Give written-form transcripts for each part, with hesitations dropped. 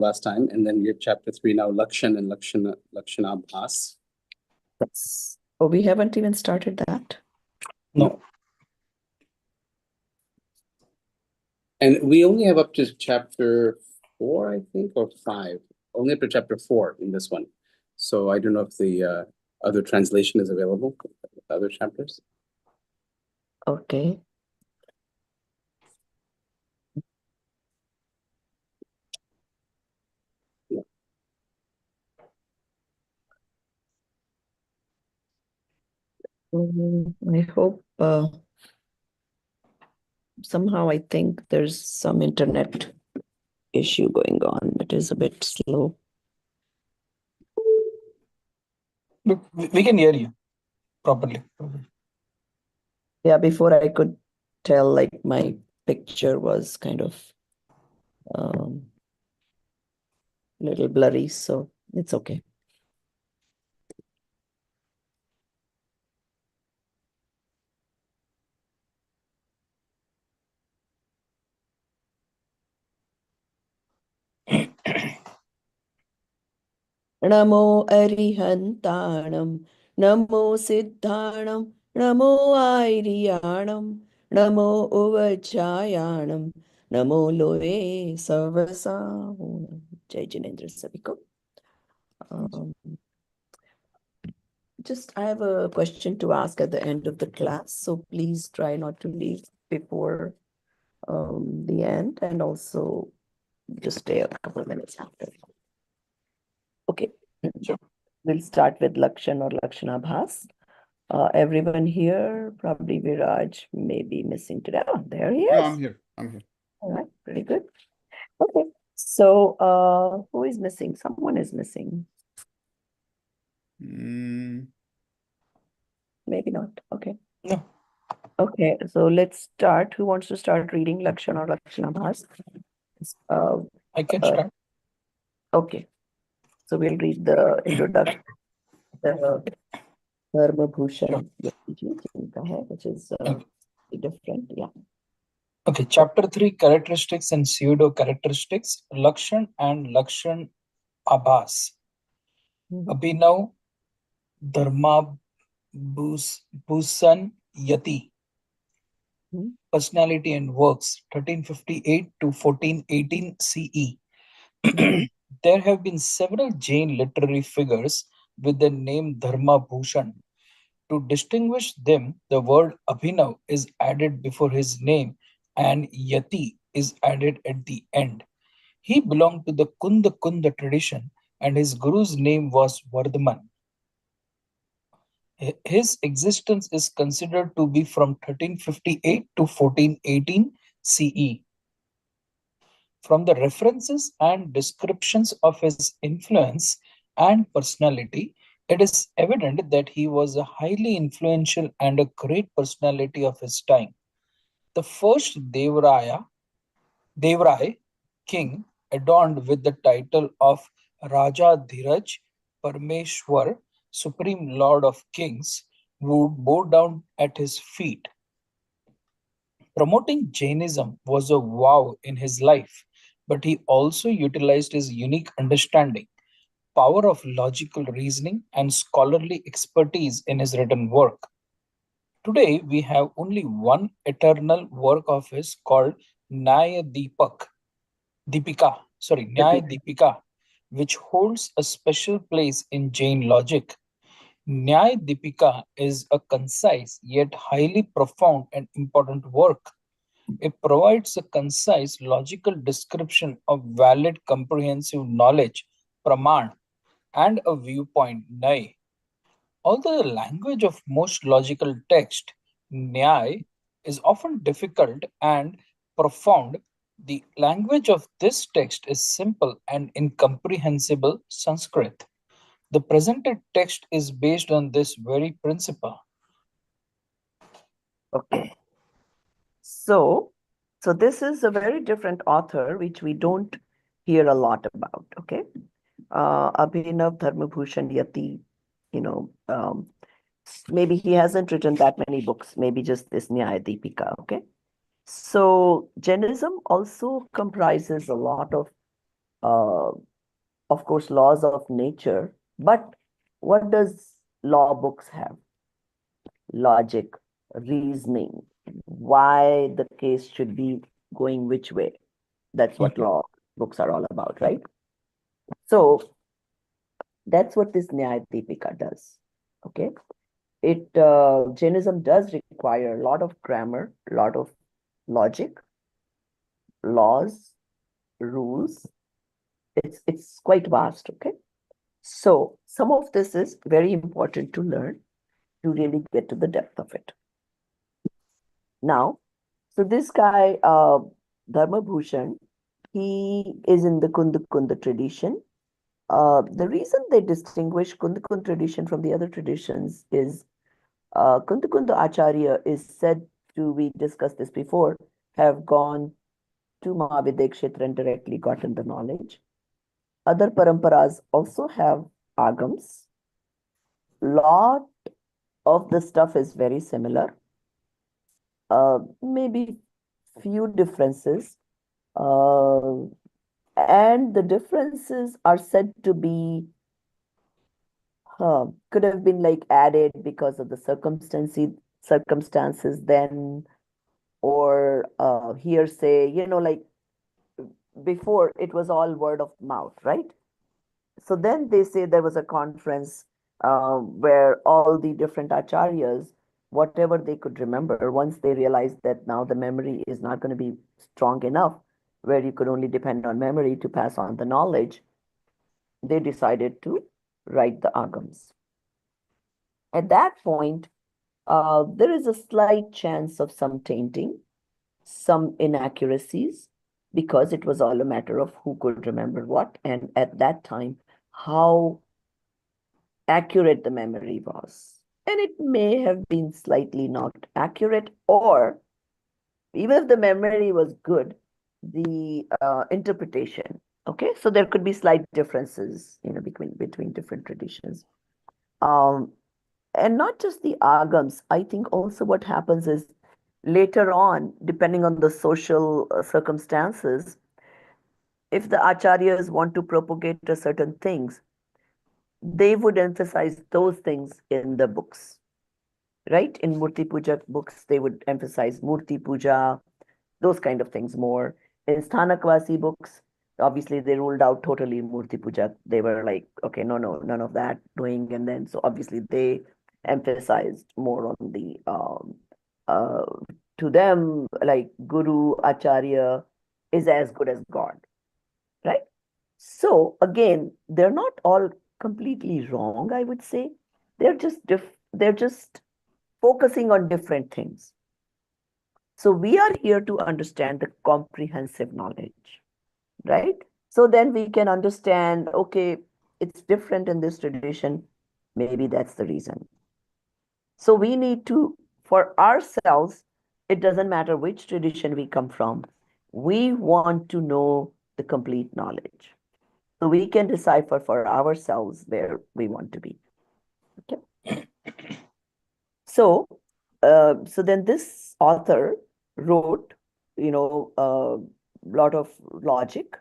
last time, and then we have chapter 3 now, Lakshan and Lakshanabhas. Yes. Oh, we haven't even started that. No. And we only have up to chapter 4, I think, or 5. Only up to chapter 4 in this one. So I don't know if the other translation is available, other chapters. Okay. Yeah. I hope somehow I think there's some internet issue going on. It is a bit slow. Look, we can hear you properly. Yeah, before I could tell, like my picture was kind of little blurry, so it's okay. Namo Arihantanam, Namo Siddhanam, Namo Airiyanam, Namo Uvachayanam, Namo Loe Sarvasamunam. Jai Jinendra Sabiko. I have a question to ask at the end of the class, so please try not to leave before the end, and also just stay a couple of minutes after. Okay. Sure. We'll start with Lakshan or Lakshanabhas. Everyone here, probably Viraj may be missing today. Oh, there he is. No, I'm here. All right, pretty good. Okay, so who is missing? Someone is missing. Maybe not. Okay. No. Okay, so let's start. Who wants to start reading Lakshan or Lakshanabhas? I can start. Okay, so we'll read the introduction. Dharma Bhushan, which is different. Yeah. Okay, chapter 3, characteristics and pseudo characteristics, Lakshan and Lakshan Abhas. Abhinav Dharma Bhusan Yati. Personality and works, 1358 to 1418 CE. There have been several Jain literary figures with the name Dharma Bhushan. To distinguish them, the word Abhinav is added before his name and Yati is added at the end. He belonged to the Kunda tradition and his guru's name was Vardhaman. His existence is considered to be from 1358 to 1418 CE. From the references and descriptions of his influence and personality, it is evident that he was a highly influential and a great personality of his time. The first Devrai king, adorned with the title of Raja Dhiraj Parmeshwar, Supreme Lord of Kings, would bow down at his feet. Promoting Jainism was a vow in his life, but he also utilized his unique understanding, power of logical reasoning, and scholarly expertise in his written work. Today, we have only one eternal work of his called Nyaya Deepika, which holds a special place in Jain logic. Nyaya Deepika is a concise yet highly profound and important work. It provides a concise, logical description of valid, comprehensive knowledge, praman, and a viewpoint, nyay. Although the language of most logical text, nyay, is often difficult and profound, the language of this text is simple and incomprehensible Sanskrit. The presented text is based on this very principle. Okay. So this is a very different author, which we don't hear a lot about. Okay. Abhinav Dharma Bhushan Yati, maybe he hasn't written that many books, maybe just this Nyaya Deepika. Okay. So Jainism also comprises a lot of of course, laws of nature. But what does law books have? Logic, reasoning, why the case should be going which way. That's what law books are all about, right? So that's what this Nyaya Deepika does. Okay. Jainism does require a lot of grammar, a lot of logic, laws, rules. It's quite vast, okay? So some of this is very important to learn to really get to the depth of it. Now, so this guy, Dharma Bhushan, he is in the Kunda Kunda tradition. The reason they distinguish Kunda Kunda tradition from the other traditions is Kunda Kunda Acharya is said to, we discussed this before, have gone to Mahavidya Kshetra and directly gotten the knowledge. Other paramparas also have agams. Lot of the stuff is very similar. Maybe few differences. And the differences are said to be could have been like added because of the circumstances then, or hearsay, like before it was all word of mouth, right? So then they say there was a conference where all the different acharyas, whatever they could remember, once they realized that now the memory is not going to be strong enough, where you could only depend on memory to pass on the knowledge, they decided to write the agams. At that point, there is a slight chance of some tainting, some inaccuracies, because it was all a matter of who could remember what, and at that time, how accurate the memory was. And it may have been slightly not accurate, or even if the memory was good, the interpretation. Okay, so there could be slight differences, between different traditions. And not just the agams. I think also what happens is later on, depending on the social circumstances, if the acharyas want to propagate a certain things, they would emphasize those things in the books, right? In Murti Puja books, they would emphasize Murti Puja, those kind of things more. In Sthanakvasi books, obviously they ruled out totally Murti Puja. They were like, okay, no, none of that doing. And then, so obviously they emphasized more on the, uh, to them, like Guru, Acharya is as good as God, right? So again, they're not all completely wrong, I would say. They're just focusing on different things. So we are here to understand the comprehensive knowledge, right? So then we can understand, okay, it's different in this tradition. Maybe that's the reason. So we need to, for ourselves, it doesn't matter which tradition we come from. We want to know the complete knowledge. So we can decipher for ourselves where we want to be. Okay. So then this author wrote, a lot of logic,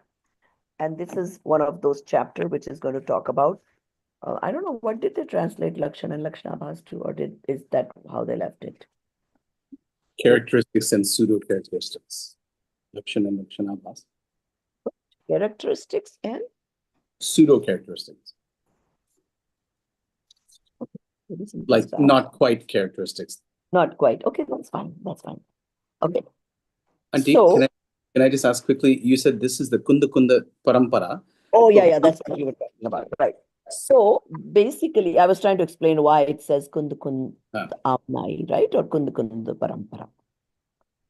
and this is one of those chapters which is going to talk about. I don't know, what did they translate Lakshan and Lakshanabhas to, or is that how they left it? Characteristics and pseudo characteristics. Lakshan and Lakshanabhas. Characteristics and Pseudo characteristics. Like not quite characteristics. Not quite. Okay, that's fine. That's fine. Okay. Auntie, So, can I just ask quickly? You said this is the Kunda Kunda Parampara. oh yeah, that's what you were talking about, right? So basically, I was trying to explain why it says Kunda Kunda Amnai, right, or Kunda Kunda Parampara.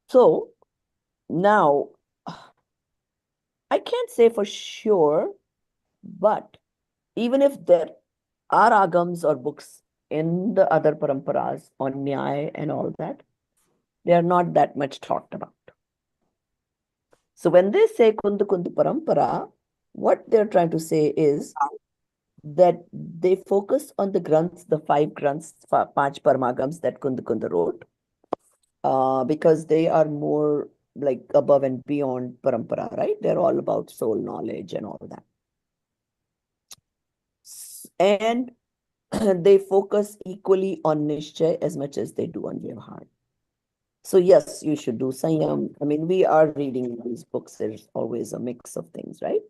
So now, I can't say for sure, but even if there are agams or books in the other paramparas on Nyaya and all that, they are not that much talked about. So when they say Kunda Kunda Parampara, what they're trying to say is that they focus on the granths, the 5 granths, 5 paramagams that Kunda Kunda wrote, because they are more like above and beyond parampara, right? They're all about soul knowledge and all that. And they focus equally on Nishchay as much as they do on Vyavahar. So yes, you should do Sanyam. I mean, we are reading these books. There's always a mix of things, right?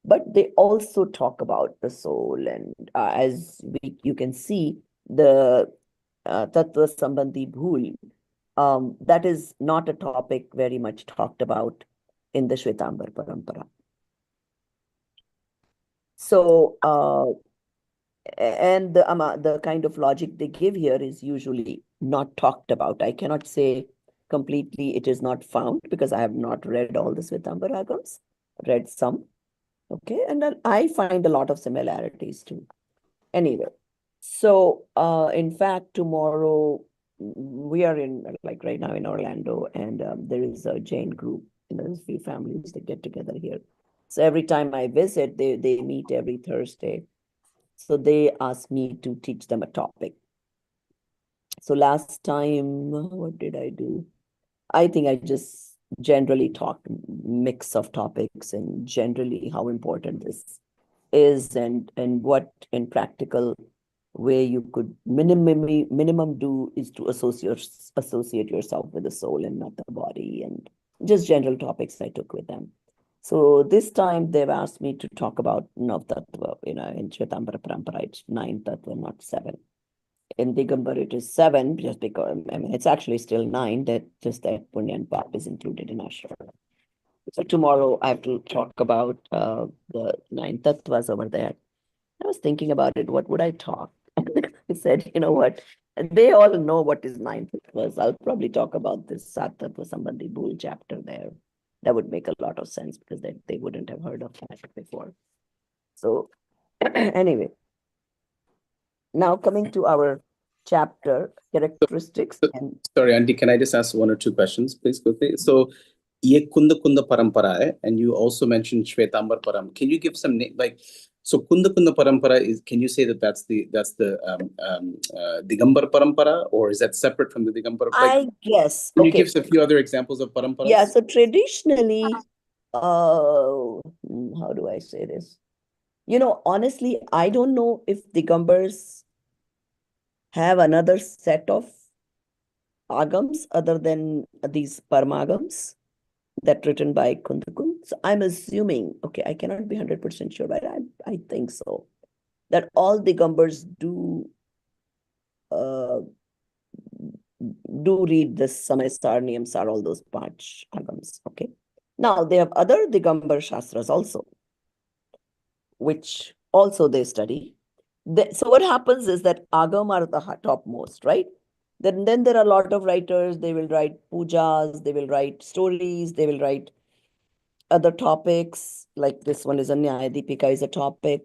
But they also talk about the soul, and as you can see, the Tattva Sambandhi Bhul, that is not a topic very much talked about in the Shwetambar Parampara. So, and the kind of logic they give here is usually not talked about. I cannot say completely it is not found because I have not read all the Shwetambar Agams, read some. Okay, and then I find a lot of similarities too. Anyway, so in fact, tomorrow we are in like right now in Orlando, and there is a Jain group. There's a few families that get together here. So every time I visit, they meet every Thursday. So they ask me to teach them a topic. So last time, what did I do? I think I just generally talked mix of topics and generally how important this is and what in practical way you could minimum do is to associate yourself with the soul and not the body, and just general topics I took with them. So this time they've asked me to talk about Nav Tattva, in Shvetambara Parampara, it's 9 Tattva, not 7. In Digambar, it is 7, just because, I mean, it's actually still 9, that Punya and Pap is included in Ashra. So tomorrow I have to talk about the 9 Tattvas over there. I was thinking about it, what would I talk? I said, you know what? They all know what is 9 Tattvas. I'll probably talk about this Sat Tattva Sambandhi Bhul chapter there. That would make a lot of sense because they wouldn't have heard of that before. So anyway, now coming to our chapter, characteristics and... Sorry, Auntie, can I just ask one or two questions, please, quickly? So, Ye Kunda Kunda Parampara hai, and you also mentioned Shwetambar Param. Can you give some name, like, so Kunda Kunda Parampara is, can you say that that's the Digambar Parampara, or is that separate from the Digambar? Like, I guess. can you Okay. give us a few other examples of Paramparas? Yeah, so traditionally, how do I say this? Honestly, I don't know if Digambars have another set of agams other than these Parmagams that written by Kundakund. So I'm assuming, okay, I cannot be 100% sure, but I think so, that all Digambars do read this Samaysar, Niyamsar, all those Panch agams, okay? Now, they have other Digambar Shastras also, which also they study. So what happens is that agam are the topmost, right? Then there are a lot of writers. They will write pujas, they will write stories, they will write other topics, like this one is a Nyaya Deepika is a topic.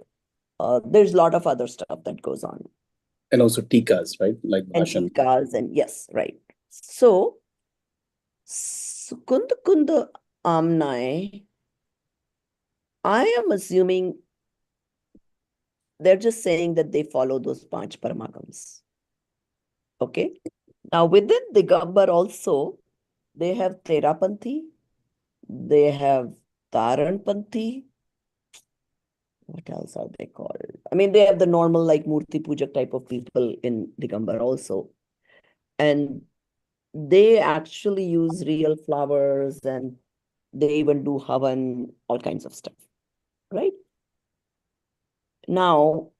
There's a lot of other stuff that goes on. And also tikas, right? Like And Bhashan. tikas, and yes, right. So Kunda Kunda Amnai, I am assuming they're just saying that they follow those Panch Paramagams. Okay. Now within Digambar also, they have Terapanthi, they have Taranpanthi. What else are they called? I mean, they have the normal like Murti Puja type of people in Digambar also. And they actually use real flowers, and they even do Havan, all kinds of stuff, right? Now,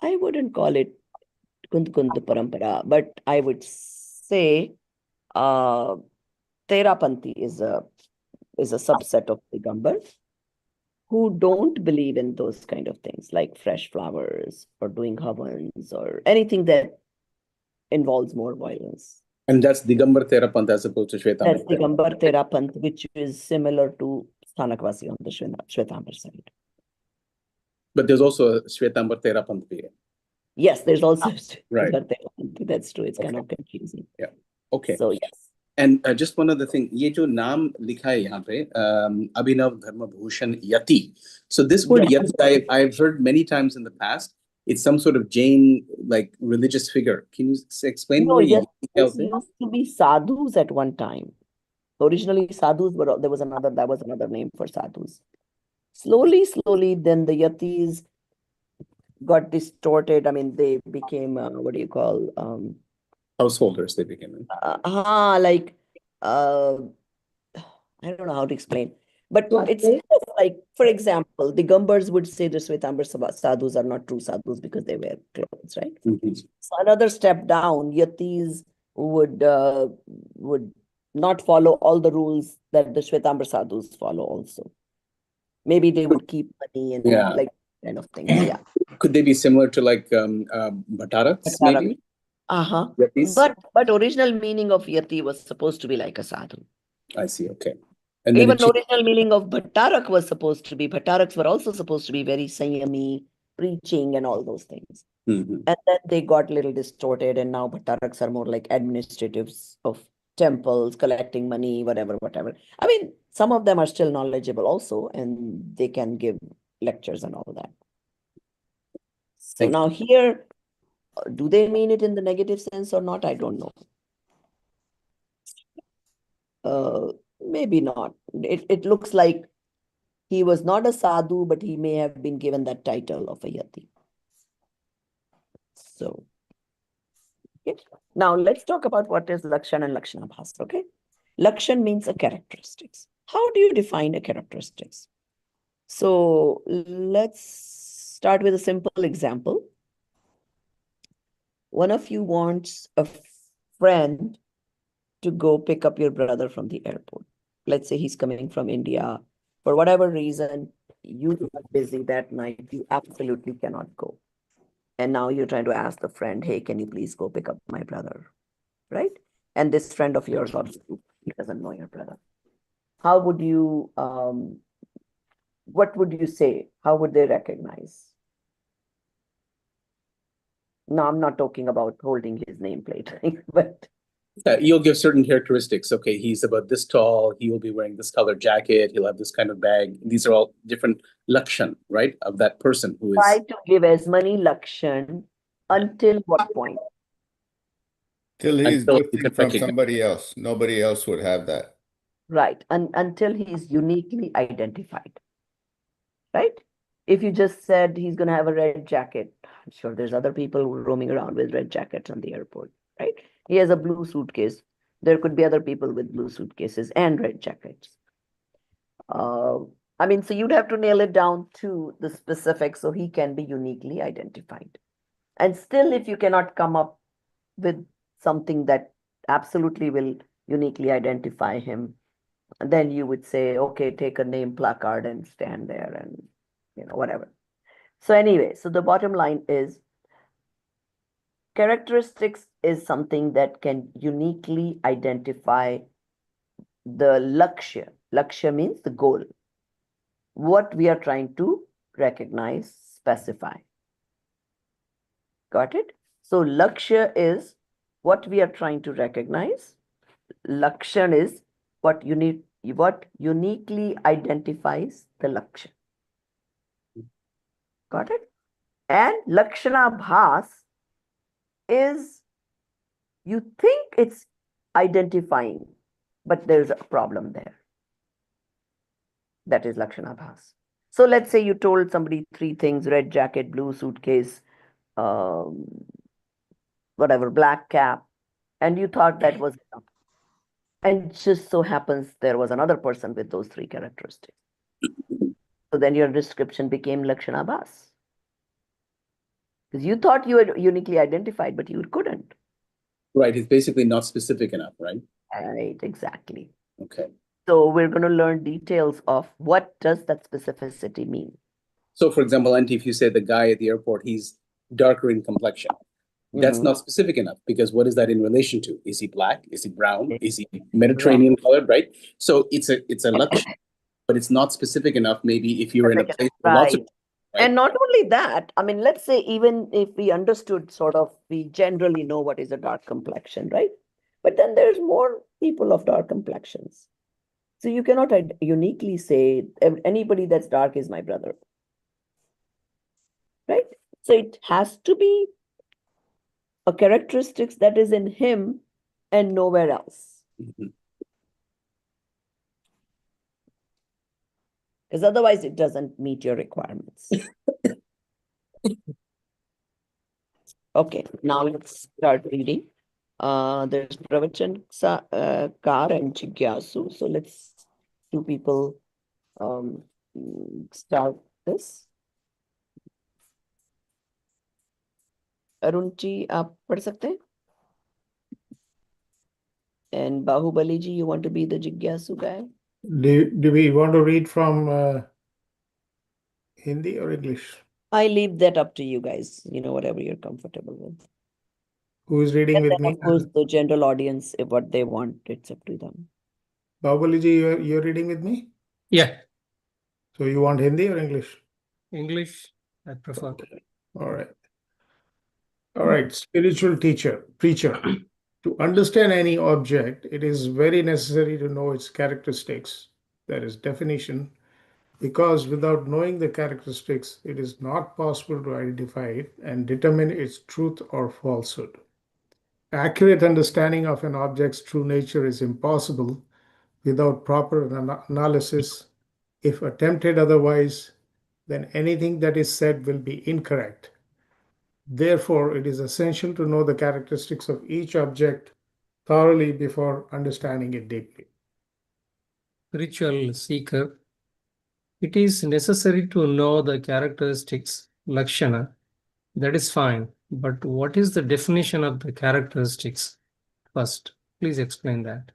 I wouldn't call it Kund Kund Parampara, but I would say Terapanthi is a subset of Digambar who don't believe in those kind of things like fresh flowers or doing havans or anything that involves more violence. And that's Digambar Therapant as opposed to Shwetambar. That's Digambar Therapant, which is similar to Sthanakvasi on the Shwetambar side. But there's also a Shwetambar Therapant. Yes, there's also Right. Therapant. That's true. It's kind of confusing. Yeah. Okay. So yes. And just one other thing, ये जो नाम लिखा है यहाँ पे, Abhinav Dharma Bhushan Yati. So this word Yati, I've heard many times in the past, it's some sort of Jain like religious figure. Can you explain No, more yes, details there? used to be sadhus at one time. Originally sadhus, but there was another name for sadhus. Slowly, then the yatis got distorted. I mean, they became what do you call Householders they became. like uh I don't know how to explain, but it's Okay. kind of like, for example, the Gambars would say the Shwetambar sadhus are not true sadhus because they wear clothes, right? Mhm. So another step down, yatis would not follow all the rules that the Shwetambar sadhus follow also. Maybe they would keep money and Yeah. like kind of things. Yeah. Could they be similar to like Bhattaraks Bhattarak. maybe? Uh-huh. Yatis? But original meaning of yati was supposed to be like a sadhu. I see. Okay. And then Even it changed. original meaning of Bhattarak was supposed to be, Bhattaraks were also supposed to be very Sanyami, preaching and all those things. Mhm. And then they got a little distorted, and now Bhattaraks are more like administratives of temples, collecting money, whatever. I mean, some of them are still knowledgeable also, and they can give lectures and all that. So Thank now here, do they mean it in the negative sense or not? I don't know. Maybe not. It looks like he was not a sadhu, but he may have been given that title of a yati. So, okay. Now let's talk about what is Lakshan and Lakshanabhas, okay? Lakshan means a characteristics. How do you define a characteristics? So let's start with a simple example. One of you wants a friend to go pick up your brother from the airport. Let's say he's coming from India. For whatever reason, you are busy that night. You absolutely cannot go. And now you're trying to ask the friend, hey, can you please go pick up my brother? Right? And this friend of yours, obviously, he doesn't know your brother. How would you, what would you say? How would they recognize? No, I'm not talking about holding his nameplate, but You'll give certain characteristics. Okay, he's about this tall. He will be wearing this colored jacket. He'll have this kind of bag. These are all different lakshan, right, of that person who try is. to give as many lakshan until what point? Till he's Until you can different from recognize. somebody else. Nobody else would have that. Right. Until he's uniquely identified. Right? If you just said he's going to have a red jacket, I'm sure there's other people roaming around with red jackets on the airport, right? He has a blue suitcase. There could be other people with blue suitcases and red jackets. I mean, so you'd have to nail it down to the specifics so he can be uniquely identified. And still, if you cannot come up with something that absolutely will uniquely identify him, then you would say, okay, take a name placard and stand there and, whatever. So anyway, so the bottom line is characteristics is something that can uniquely identify the lakshya. Lakshya means the goal. What we are trying to recognize, specify. Got it? So lakshya is what we are trying to recognize. Lakshan is what uniquely identifies the lakshya. Got it? And Lakshana Bhas is you think it's identifying, but there's a problem there. That is Lakshana Bhas. So let's say you told somebody three things: red jacket, blue suitcase, um, whatever, black cap, and you thought that was enough. And just so happens there was another person with those three characteristics. So then your description became Lakshana Bhas. Because you thought you had uniquely identified, but you couldn't. Right, it's basically not specific enough, right? Right, exactly. Okay. So we're going to learn details of what does that specificity mean. So, for example, Auntie, if you say the guy at the airport, he's darker in complexion, that's not specific enough because what is that in relation to? Is he black? Is he brown? Is he Mediterranean colored? Right. So it's a luxury, but it's not specific enough. Maybe if you're in a place with lots of Right. And not only that, I mean, let's say even if we understood sort of, we generally know what is a dark complexion, right? But then there's more people of dark complexions. So you cannot uniquely say anybody that's dark is my brother. Right? So it has to be a characteristics that is in him and nowhere else. Mhm. Because otherwise it doesn't meet your requirements. Okay, now let's start reading. There's Pravachan Kar and Jigyasu. So let's two people start this. Arun ji आप पढ़ सकते हैं? And Bahubali ji, you want to be the Jigyasu guy? Do we want to read from Hindi or English? I leave that up to you guys, whatever you're comfortable with. Who is reading And with then, me? of course, the general audience, if what they want, it's up to them. Bahubali ji, you're reading with me? Yeah, So you want Hindi or English? English, I prefer. Okay. All right. All right. Spiritual preacher. To understand any object, it is very necessary to know its characteristics, that is, definition, because without knowing the characteristics, it is not possible to identify it and determine its truth or falsehood. Accurate understanding of an object's true nature is impossible without proper analysis. If attempted otherwise, then anything that is said will be incorrect. Therefore, it is essential to know the characteristics of each object thoroughly before understanding it deeply. Spiritual seeker, it is necessary to know the characteristics, lakshana. That is fine. But what is the definition of the characteristics? First, please explain that.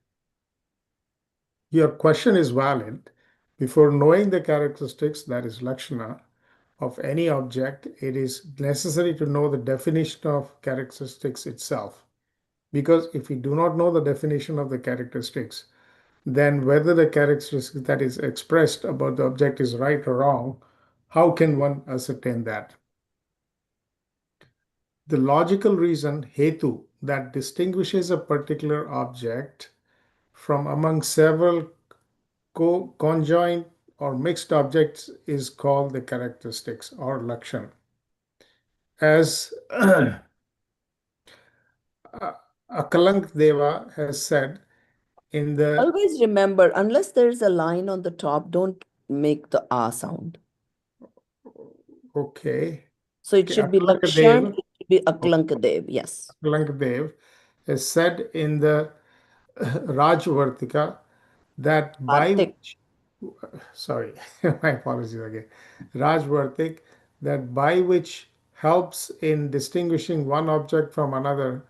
Your question is valid. Before knowing the characteristics, that is lakshana, of any object, it is necessary to know the definition of characteristics itself. Because if we do not know the definition of the characteristics, then whether the characteristic that is expressed about the object is right or wrong, how can one ascertain that? The logical reason, hetu, that distinguishes a particular object from among several conjoined or mixed objects is called the characteristics or lakshan. As Akalank Deva has said in the Always remember, unless there's a line on the top, don't make the ah sound. okay. So it should be Akalank Lakshan, Dev, it should be Aklankdev, yes. Akalank Dev has said in the Rajvartika that by Artik. sorry, my apologies again. Rajvartik, that by which helps in distinguishing one object from another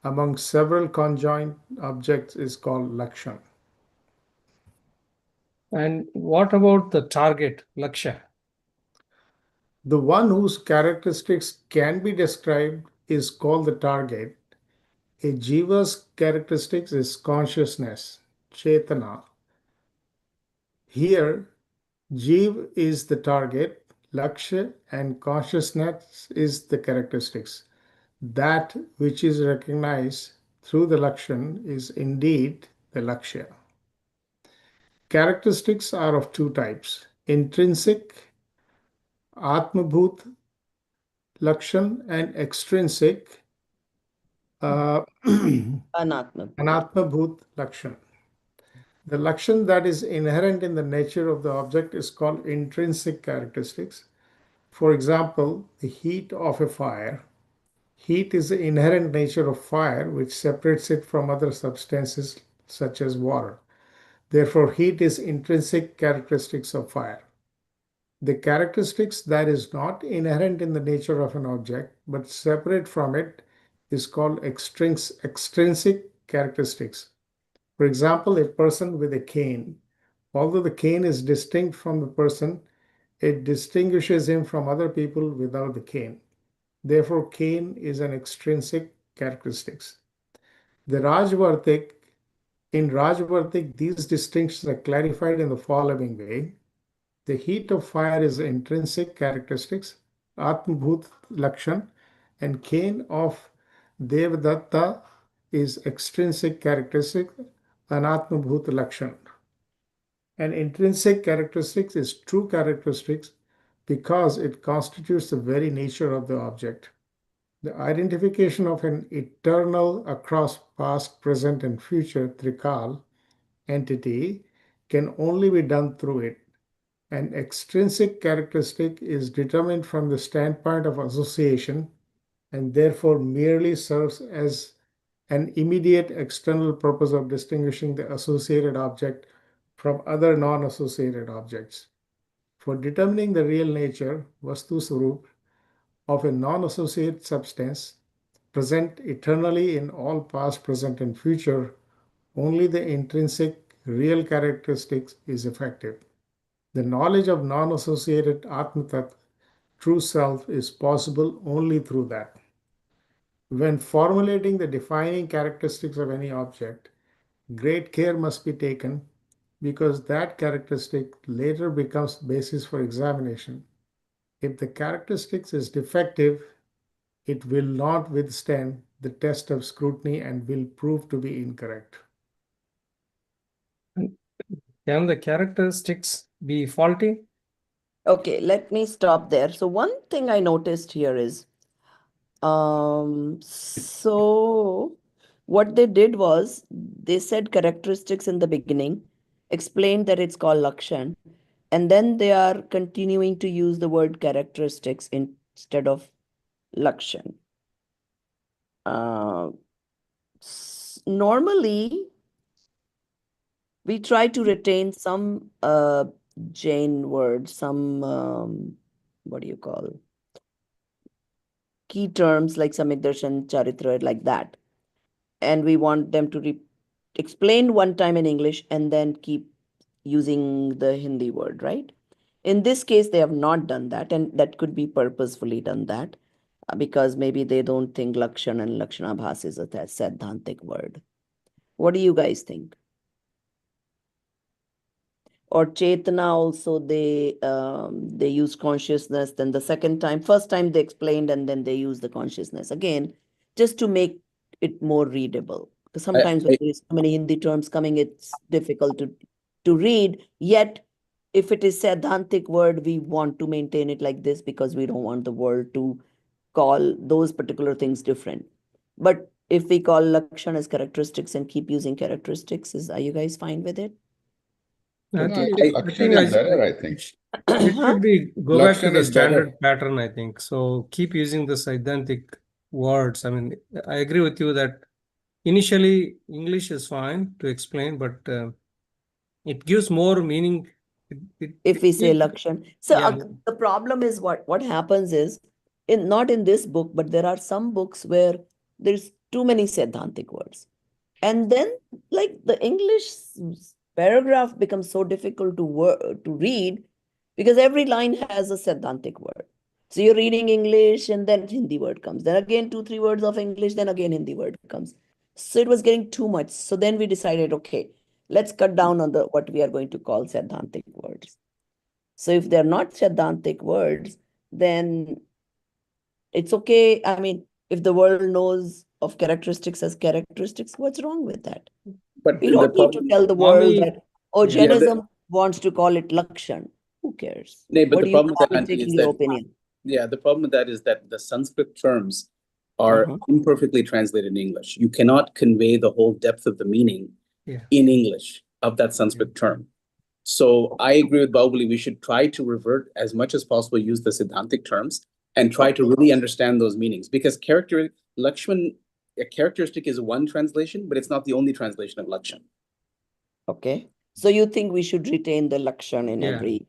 among several conjoined objects is called lakshan. And what about the target, laksha? The one whose characteristics can be described is called the target. A jiva's characteristics is consciousness, chetana. Here, jiv is the target, lakshya, and consciousness is the characteristics. That which is recognized through the lakshan is indeed the lakshya. Characteristics are of two types: intrinsic, atmabhut lakshan, and extrinsic, Anatma. anatmabhut lakshan. The lakshan that is inherent in the nature of the object is called intrinsic characteristics. For example, the heat of a fire. Heat is the inherent nature of fire, which separates it from other substances such as water. Therefore, heat is intrinsic characteristics of fire. The characteristics that is not inherent in the nature of an object but separate from it is called extrinsic characteristics. For example, a person with a cane, although the cane is distinct from the person, it distinguishes him from other people without the cane. Therefore, cane is an extrinsic characteristics. The Rajvartik, in Rajvartik, these distinctions are clarified in the following way. The heat of fire is intrinsic characteristics, Atmabhut Lakshan, and cane of Devadatta is extrinsic characteristic, Anatmabhut Lakshan. And intrinsic characteristics is true characteristics, because it constitutes the very nature of the object. The identification of an eternal across past, present, and future trikal entity can only be done through it. An extrinsic characteristic is determined from the standpoint of association and therefore merely serves as an immediate external purpose of distinguishing the associated object from other non-associated objects. For determining the real nature, Vastu Swarup, of a non-associated substance present eternally in all past, present, and future, only the intrinsic real characteristics is effective. The knowledge of non-associated Atmatat, true self, is possible only through that. When formulating the defining characteristics of any object, great care must be taken because that characteristic later becomes basis for examination. If the characteristics is defective, it will not withstand the test of scrutiny and will prove to be incorrect. Can the characteristics be faulty? Okay, let me stop there. So one thing I noticed here is, so what they did was they said characteristics in the beginning, explained that it's called Lakshan, and then they are continuing to use the word characteristics instead of Lakshan. Normally, we try to retain some Jain words, some what do you call, key terms like Samikdarshan, Charitra, like that. And we want them to explain one time in English and then keep using the Hindi word, right? In this case, they have not done that, and that could be purposefully done that because maybe they don't think Lakshan and Lakshanabhas is a Siddhantic word. What do you guys think? Or Chetana also, they use consciousness. Then the first time they explained, and then they use the consciousness again, just to make it more readable. Because sometimes when there's so many Hindi terms coming, it's difficult to read. Yet, if it is Siddhantic word, we want to maintain it like this because we don't want the world to call those particular things different. But if we call Lakshan as characteristics and keep using characteristics, are you guys fine with it? I No, think, I think Lakshan is better, I think. it should be go back to Lakshan the is better. standard pattern, I think. So keep using the Siddhantic words. I mean, I agree with you that initially English is fine to explain, but it gives more meaning. If we say Lakshan. So Yeah. the problem is what happens is, not in this book, but there are some books where there's too many Siddhantic words. And then like the English paragraph becomes so difficult to read because every line has a Siddhantic word. So you're reading English and then Hindi word comes. Then again 2-3 words of English, then again Hindi word comes. So it was getting too much. So then we decided, okay, let's cut down on what we are going to call Siddhantic words. So if they're not Siddhantic words, then it's okay. I mean, if the world knows of characteristics as characteristics, what's wrong with that? But We the don't need to problem, tell the world that, oh, Yeah. Jainism wants to call it Lakshan. Who cares? no, but What the do you problem with that, have Auntie, is your that opinion? the problem with that is that the Sanskrit terms are Uh-huh. imperfectly translated in English. You cannot convey the whole depth of the meaning Yeah. in English of that Sanskrit term. So I agree with Bahubali. We should try to revert as much as possible, use the Siddhantic terms and try to really understand those meanings. Because Lakshman, a characteristic is one translation, but it's not the only translation of Lakshan. Okay. So you think we should retain the Lakshan in every,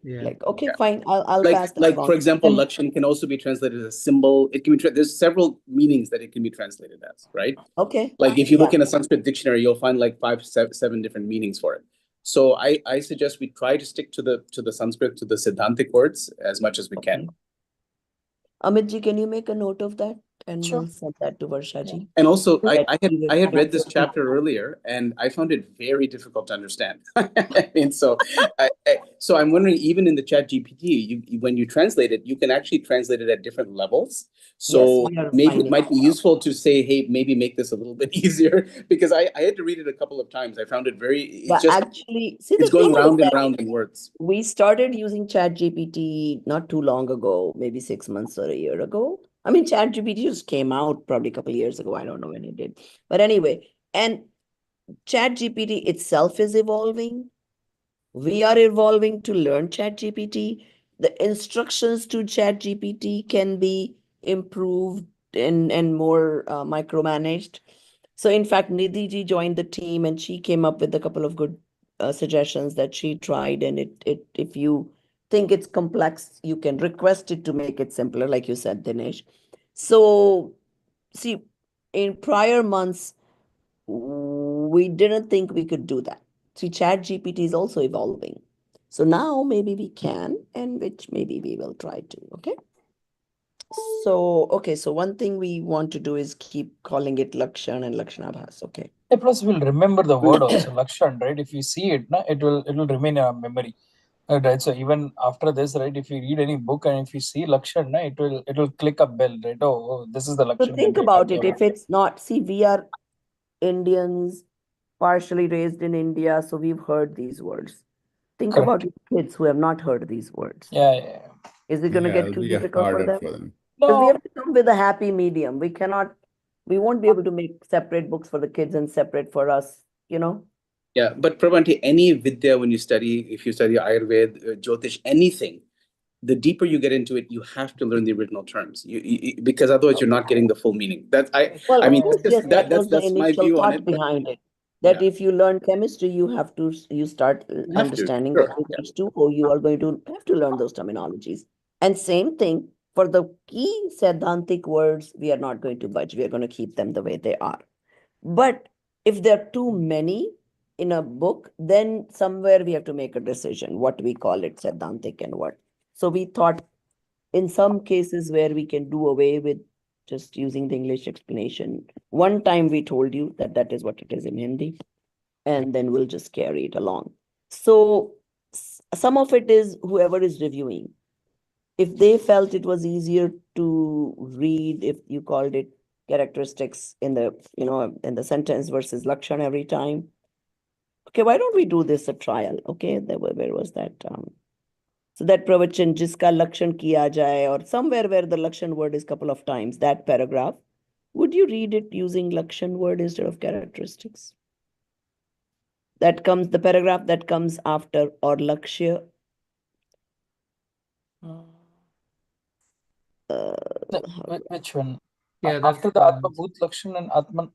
okay, fine. I'll pass that Like on. for example, And- Lakshan can also be translated as a symbol. It can be, there's several meanings that it can be translated as, right? Okay. Like if you look in a Sanskrit dictionary, you'll find like 5, 7 different meanings for it. So I suggest we try to stick to the Sanskrit, to the Siddhantic words as much as we can. Amit ji, can you make a note of that? and Sure. we'll send that to Varshaji. And also, Let I me had read this respond. chapter earlier, and I found it very difficult to understand. I mean, so so I'm wondering, even in the Chat GPT, when you translate it, you can actually translate it at different levels. So we are maybe it finding might be that out. useful to say, hey, maybe make this a little bit easier, because I had to read it a couple of times. I found it Yeah, actually, see, it's the thing going is round and that round in words. we started using ChatGPT not too long ago, maybe 6 months or a year ago. I mean, ChatGPT just came out probably a couple of years ago. I don't know when it did. But anyway, and ChatGPT itself is evolving. We are evolving to learn ChatGPT. The instructions to ChatGPT can be improved and more micromanaged. So in fact, Nidhi ji joined the team and she came up with a couple of good suggestions that she tried. And if you think it's complex, you can request it to make it simpler, like you said, Dinesh. So see, in prior months, we didn't think we could do that. See, Chat GPT is also evolving. So now maybe we can, and which maybe we will try to, okay? So one thing we want to do is keep calling it Lakshan and Lakshanabhas, okay? Yeah, plus we'll remember the word also, Lakshan, right? If you see it, it will remain in our memory. Right. So even after this, right, if you read any book and if you see Lakshan, it will click a bell, right? Oh, this is the So Lakshan think that we're about talking it. If it's not, see, we are Indians, partially raised in India, so we've heard these words. Think Correct. about your kids who have not heard these words. Yeah. Is it going to Yeah, get it'll too be difficult for harder them? for them. Because we No, have to come with a happy medium. We won't be able to make separate books for the kids and separate for us, you know? Yeah, but Prabhanti, any Vidya, when you study, if you study Ayurveda, Jyotish, anything, the deeper you get into it, you have to learn the original terms. Because otherwise you're not getting the full meaning. Well, I mean, of course, yes, that was the that's my initial view on thought it. But behind it. That yeah, if you learn chemistry, you start you have to, understanding sure, what it yeah. leads to, or you are going to have to learn those terminologies. And same thing for the key Siddhantic words, we are not going to budge. We are going to keep them the way they are. But if there are too many in a book, then somewhere we have to make a decision what we call it Siddhantic and what. So we thought in some cases where we can do away with just using the English explanation. One time we told you that that is what it is in Hindi, and then we'll just carry it along. So some of it is whoever is reviewing. If they felt it was easier to read, if you called it characteristics in the, in the sentence versus Lakshan every time. Okay, why don't we do this a trial? Okay, where was that? So that pravachan jiska lakshan kiya jaye, or somewhere where the lakshan word is couple of times, that paragraph, would you read it using lakshan word instead of characteristics? The paragraph that comes after or lakshya. which one? Yeah, After the Atma Bhut Lakshan and Anatma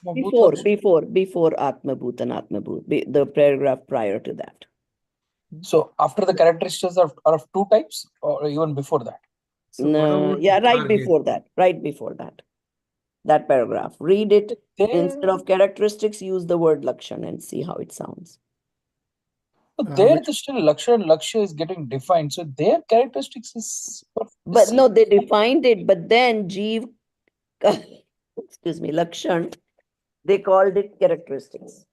Bhut Lakshan? Before Atma Bhut and Atma Bhut, the paragraph prior to that. So after the characteristics are of two types, or even before that? So what about Yeah, the right before that paragraph. Read it instead of characteristics, use the word lakshan and see how it sounds. There the still Lakshan and Lakshya is getting defined. So their characteristics is But no, they defined it, but then Jeev, excuse me, lakshan, they called it characteristics.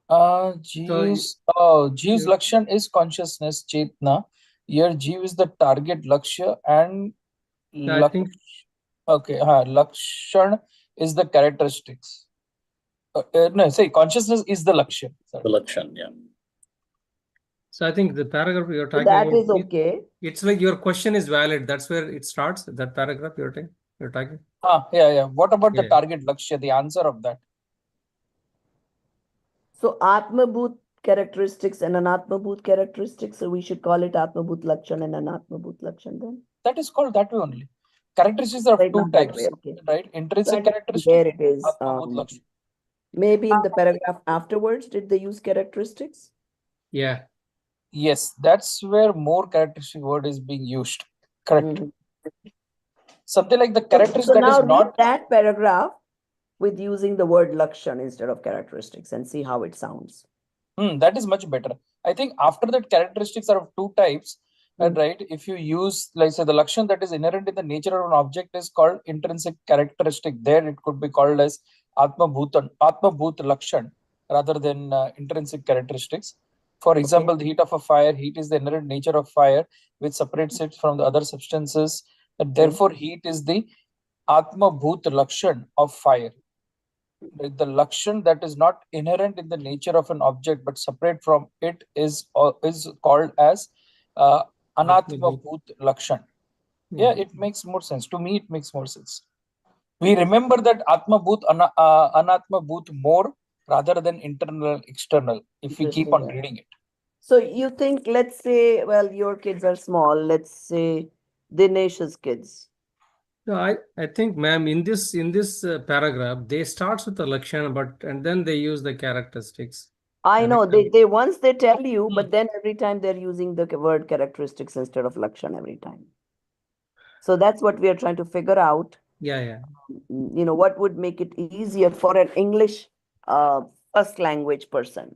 Jeev's Lakshan is consciousness, Chetna. Here Jeev is the target Lakshya and I think Lakshan is the characteristics. Consciousness is the Lakshya. The Lakshan, yeah. so. I think the paragraph you're So talking that about, is okay. it's like your question is valid. That's where it starts. That paragraph you're talking. Yeah. What about the Yeah. target Lakshya? The answer of that. So Atma Bhut characteristics and Anatma Bhut characteristics. So we should call it Atma Bhut Lakshan and Anatma Bhut Lakshan then. That is called that way only. Characteristics are of Right, two not that types, way, okay. right? Intrinsic There characteristics. it is. Atma Bhut Lakshya. Maybe in the paragraph afterwards, did they use characteristics? Yeah. Yes, that's where more characteristic word is being used. Correct. Something like the characteristics So that now is not. read that paragraph with using the word lakshan instead of characteristics and see how it sounds. That is much better. I think after that, characteristics are of two types. right? If you use, like, say, the lakshan that is inherent in the nature of an object is called intrinsic characteristic. There it could be called as Atma Bhut lakshan rather than intrinsic characteristics. For example, the heat of a fire, heat is the inherent nature of fire, which separates it from the other substances. And therefore, heat is the Atma Bhut lakshan of fire. The lakshan that is not inherent in the nature of an object but separate from it is called as Anatma Bhut lakshan. Yeah, it makes more sense. To me, it makes more sense. We remember that Atma Bhut, Anatma Bhut more rather than internal and external if we keep on reading it. So you think, let's say, well, your kids are small, let's say Dinesh's kids. No, I think, ma'am, in this paragraph, they starts with the Lakshana, and then they use the characteristics. I know Every time. they once they tell you, but then every time they're using the word characteristics instead of lakshan every time. So that's what we are trying to figure out. Yeah. You know, what would make it easier for an English first language person?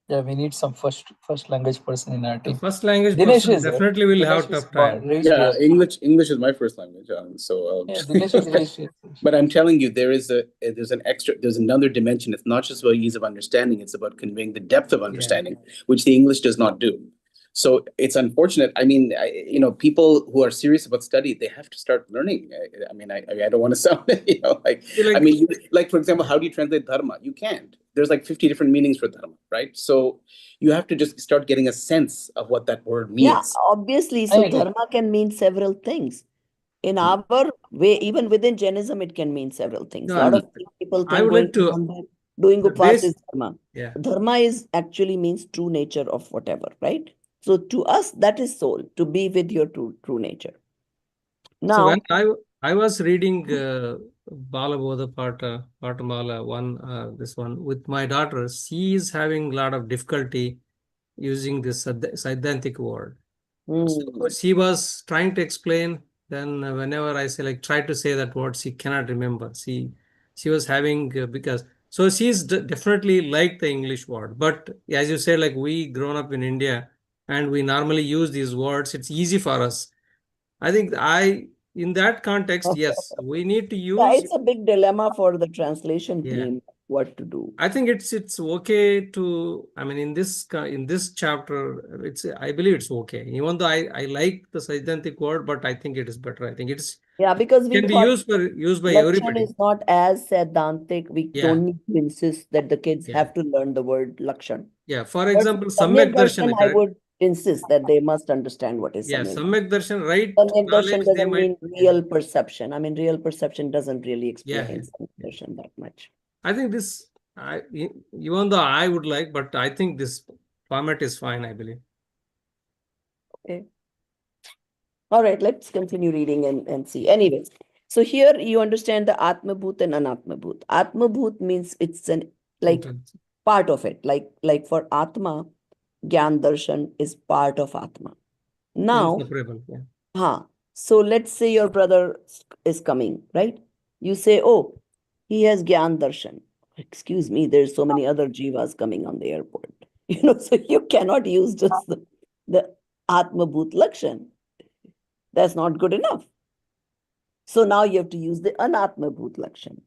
Yeah, we need some first language person in our The team. first language Dinesh person is definitely will Dinesh have is tough time. raised Yeah, here. English is my first language. Yeah, Dinesh is raised here. But I'm telling you, there's another dimension. It's not just about ease of understanding, it's about conveying the depth of understanding, which the English does not do. So it's unfortunate. I mean, people who are serious about study, they have to start learning. I don't want to sound, like, for example, how do you translate dharma? You can't. There's like 50 different meanings for dharma, right? So you have to just start getting a sense of what that word means. Yeah, obviously. So dharma can mean several things. In our way, even within Jainism, it can mean several things. A lot of people think doing upvas is dharma. Yeah. Dharma is actually means true nature of whatever, right? So to us, that is soul, to be with your true nature. Now, so when I was reading Balabodha Patamala this one with my daughter, she is having a lot of difficulty using this Siddhantic word. So she was trying to explain. Then whenever I say, like, try to say that word, she cannot remember. She was having because so she's definitely like the English word, but as you said, like, we grown up in India and we normally use these words. It's easy for us. I think in that context, yes, we need to use. Yeah, it's a big dilemma for the translation team what to do. I think it's okay to, I mean, in this chapter, I believe it's okay. Even though I like the Siddhantic word, but I think it is better. I think because we can be used by everybody. Is not as Siddhantic. We don't need to insist that the kids have to learn the word lakshan. Yeah, for example, Samyak Darshan, I would insist that they must understand what is Samyak. Samyak Darshan, right? Samyak Darshan doesn't mean real perception. I mean, real perception doesn't really explain Samyak Darshan that much. I think even though I would like, but I think this format is fine, I believe. Okay. All right, let's continue reading and see. Anyways, so here you understand the Atma Bhut and Anatma Bhut. Atma Bhut means it's part of it. Like for Atma, Gyan Darshan is part of Atma. Now, so let's say your brother is coming, right? You say, oh, he has Gyan Darshan. Excuse me, there's so many other jivas coming on the airport. So you cannot use just the Atma Bhut Lakshan. That's not good enough. So now you have to use the Anatma Bhut Lakshan.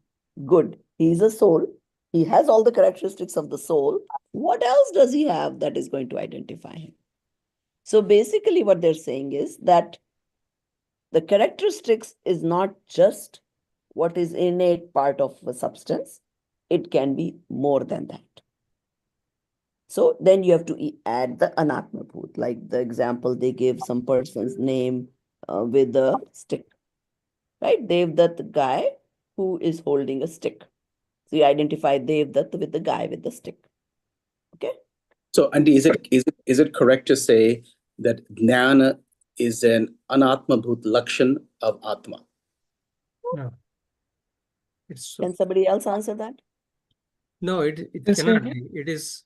Good. He's a soul. He has all the characteristics of the soul. What else does he have that is going to identify him? So basically what they're saying is that the characteristics is not just what is innate part of the substance. It can be more than that. So then you have to add the Anatma Bhut, like the example they give some person's name with a stick, right? Devdutt, the guy who is holding a stick. So you identify Devdutt with the guy with the stick. Okay. So, Andy, is it correct to say that Jnana is an Anatma Bhut Lakshan of Atma? No. Can somebody else answer that? No, it cannot be. It is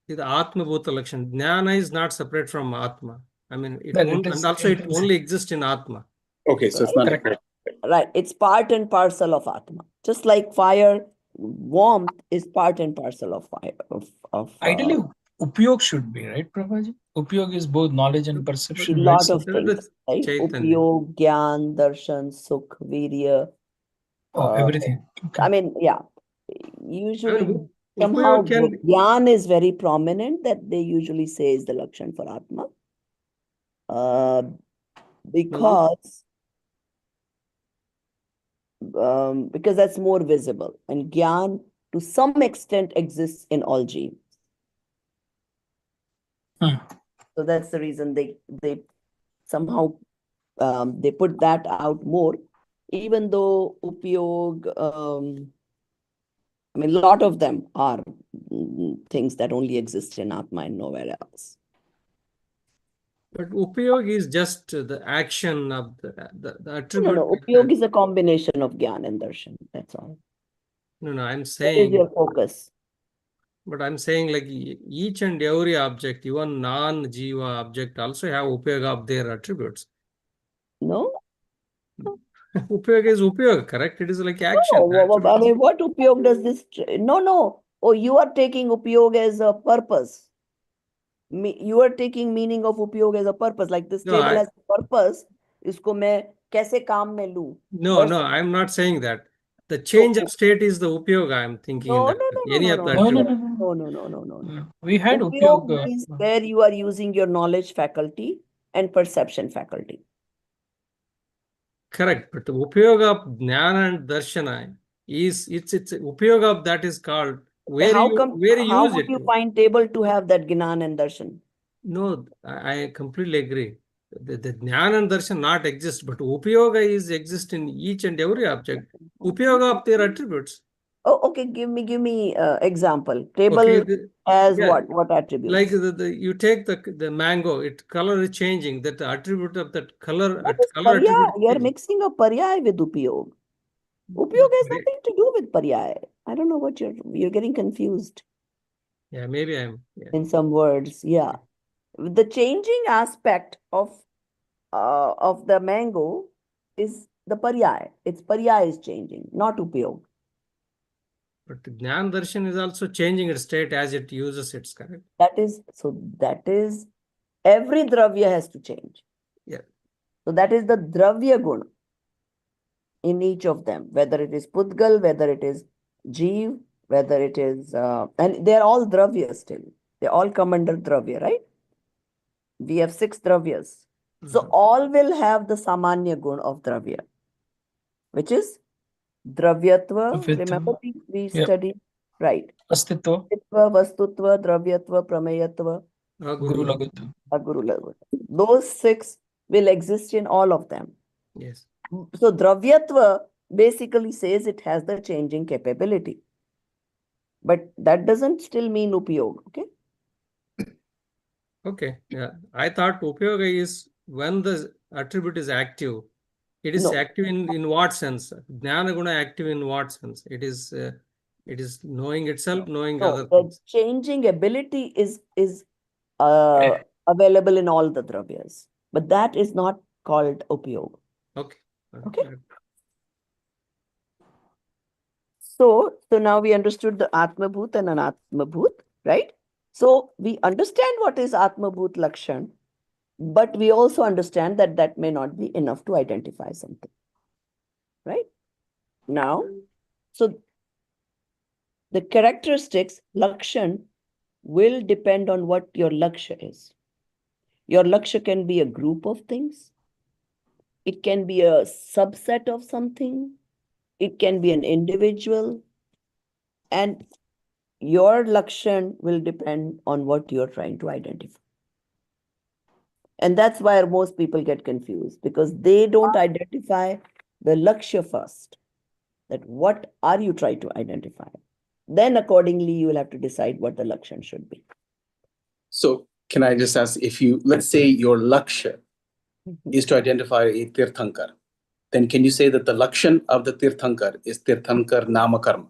the Atma Bhuta Lakshan. Jnana is not separate from Atma. I mean, it only exists in Atma. Okay, so it's not correct. Right. It's part and parcel of Atma. Just like fire, warmth is part and parcel of fire. Ideally, Upyog should be, right, Prabhaji? Upyog is both knowledge and A perception, right? lot So, of things, right? Chaitanya. Upyog, Gyan, Darshan, Sukh, Virya. oh, everything. Okay. I mean, yeah. I Usually, mean, somehow, Upayog can, Gyan is very prominent that they usually say is the Lakshan for Atma. Because that's more visible, and Gyan to some extent exists in all genes. So that's the reason they somehow they put that out more, even though Upyog, I mean, a lot of them are things that only exist in Atma and nowhere else. but Upayog is just the action of the attribute. No, Upyog is a combination of Gyan and Darshan. That's all. No, I'm That is saying, your focus. but I'm saying like each and every object, even non-Jiva object also have Upayog of their attributes. No? Upayog is Upayog, correct? It is like action. No, I mean, what Upyog does this? No. Oh, you are taking Upyog as a purpose. You are taking meaning of Upyog as a purpose. Like this table has a purpose. इसको मैं कैसे काम में लूं? No, I'm not saying that. The change of state is the Upayog I'm thinking. No. Any of the attributes. No. We had Upyog Upyog. is where you are using your knowledge faculty and perception faculty. Correct, but the Upayog of Jnana and Darshana is it's Upayog of that is called where How you use would it. you find table to have that Gnan and Darshan? No, I completely agree. The Jnana and Darshan not exist, but Upayoga is exist in each and every object. Upayoga of their attributes. Oh, okay. Give me example. Table Okay, has yeah, what attributes? like you take the mango, it color is changing. That the attribute of that color, That is color paryay. attribute. You're mixing a paryay with upyog. Upyog has nothing to do with paryay. I don't know what you're getting confused. Yeah, maybe in some words. Yeah, the changing aspect of the mango is the paryay. Its paryay is changing, not upyog. But Jnana Darshan is also changing its state as it uses its, correct? That is every dravya has to change. Yeah. So that is the dravya guna in each of them, whether it is Pudgal, whether it is Jeev, whether it is, and they're all dravya still. They all come under dravya, right? We have 6 dravyas. So all will have the samanya guna of dravya, which is dravyatva. Remember we studied, right? Astitva. Vastutva, dravyatva, prameyatva, Guru Lagutva. aguru lagutva. Those 6 will exist in all of them. Yes. So dravyatva basically says it has the changing capability. But that doesn't still mean upyog, okay? Okay, yeah. I thought Upayoga is when the attribute is active. It is active in what sense? Jnana guna active in what sense? It is knowing itself, knowing other things. The changing ability is available in all the dravyas, but that is not called upyog. Okay. So now we understood the Atma Bhut and Anatma Bhut, right? So we understand what is Atma Bhut Lakshan, but we also understand that may not be enough to identify something, right? Now, so the characteristics, Lakshan, will depend on what your Laksha is. Your Laksha can be a group of things. It can be a subset of something. It can be an individual. And your Lakshan will depend on what you're trying to identify. And that's why most people get confused, because they don't identify the Laksha first. That what are you trying to identify? Then accordingly, you will have to decide what the Lakshan should be. So can I just ask, if let's say your Laksha is to identify a Tirthankar, then can you say that the Lakshan of the Tirthankar is Tirthankar Namakarma?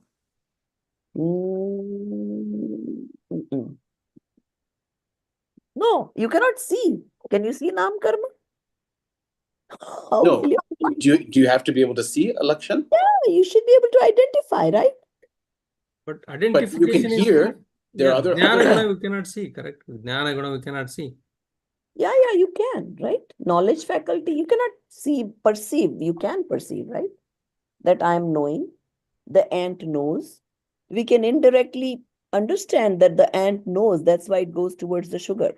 No, you cannot see. Can you see Nam Karma? No. Do you have to be able to see a Lakshan? Yeah, you should be able to identify, right? But identification you can hear. There are Yeah, other Jnana Guna we cannot see, correct? Jnana Guna we cannot see. Yeah, you can, right? Knowledge faculty, you cannot see, perceive. You can perceive, right? That I am knowing. The ant knows. We can indirectly understand that the ant knows. That's why it goes towards the sugar.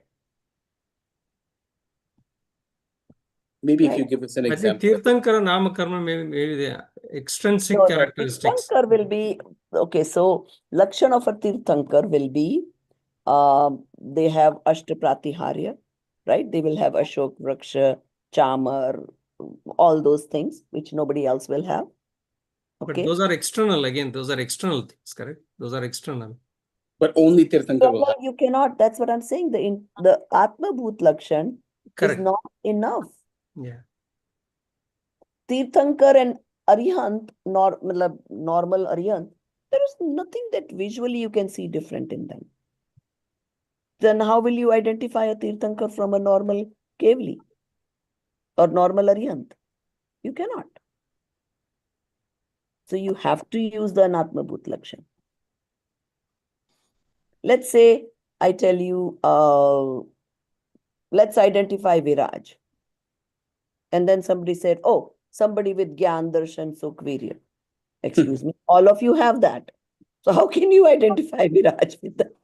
Maybe if Right. you give us an I think example. Tirthankara Nama Karma maybe the extrinsic No, characteristics. Tirthankar will be, okay, so Lakshan of a Tirthankar will be, they have Ashtapratiharya, right? They will have Ashok, Vraksha, Chamar, all those things, which nobody else will have. But Okay. those are external again. Those are external things, correct? Those are external. But only Tirthankar will No, have. you cannot, that's what I'm saying. The Atma Bhut Lakshan is Correct. not enough. Yeah. Tirthankar and Arihant, normal Arihant, there is nothing that visually you can see different in them. Then how will you identify a Tirthankar from a normal Kevli or normal Arihant? You cannot. So you have to use the Anatma Bhut Lakshan. Let's say I tell you, let's identify Viraj. And then somebody said, oh, somebody with Gyan, Darshan, Sukh, Excuse me, all of you have that. So how can you identify Viraj with that?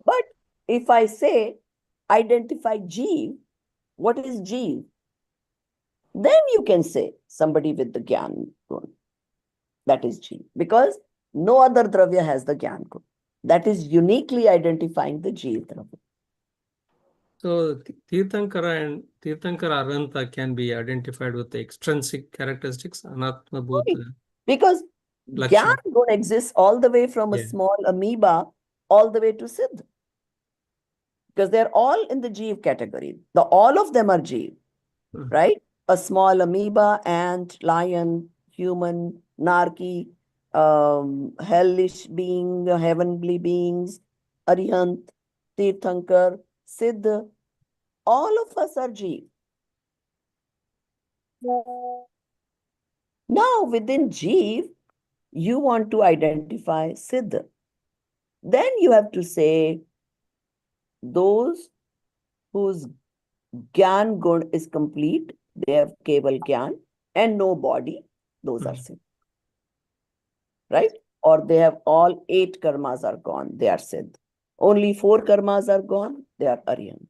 But if I say identify Jeev, what is Jeev? Then you can say somebody with the Gyan gun. That is Jeev. Because no other Dravya has the Gyan gun. That is uniquely identifying the Jeev Dravya. So Tirthankara and Tirthankara Arhanta can be identified with the extrinsic characteristics, Anatma Bhut Because Gyan Lakshan. gun exists all the way from a Yeah. small amoeba all the way to Siddh. Because they're all in the Jeev category. All of them are Jeev, right? A small amoeba, ant, lion, human, narki, hellish being, heavenly beings, Arihant, Tirthankar, Siddh, all of us are Jeev. Now, within Jeev, you want to identify Siddh. Then you have to say those whose Gyan Gun is complete, they have Keval Gyan and no body, those are Siddh. Right? Or they have all 8 karmas are gone, they are Siddh. Only 4 karmas are gone, they are Arihant.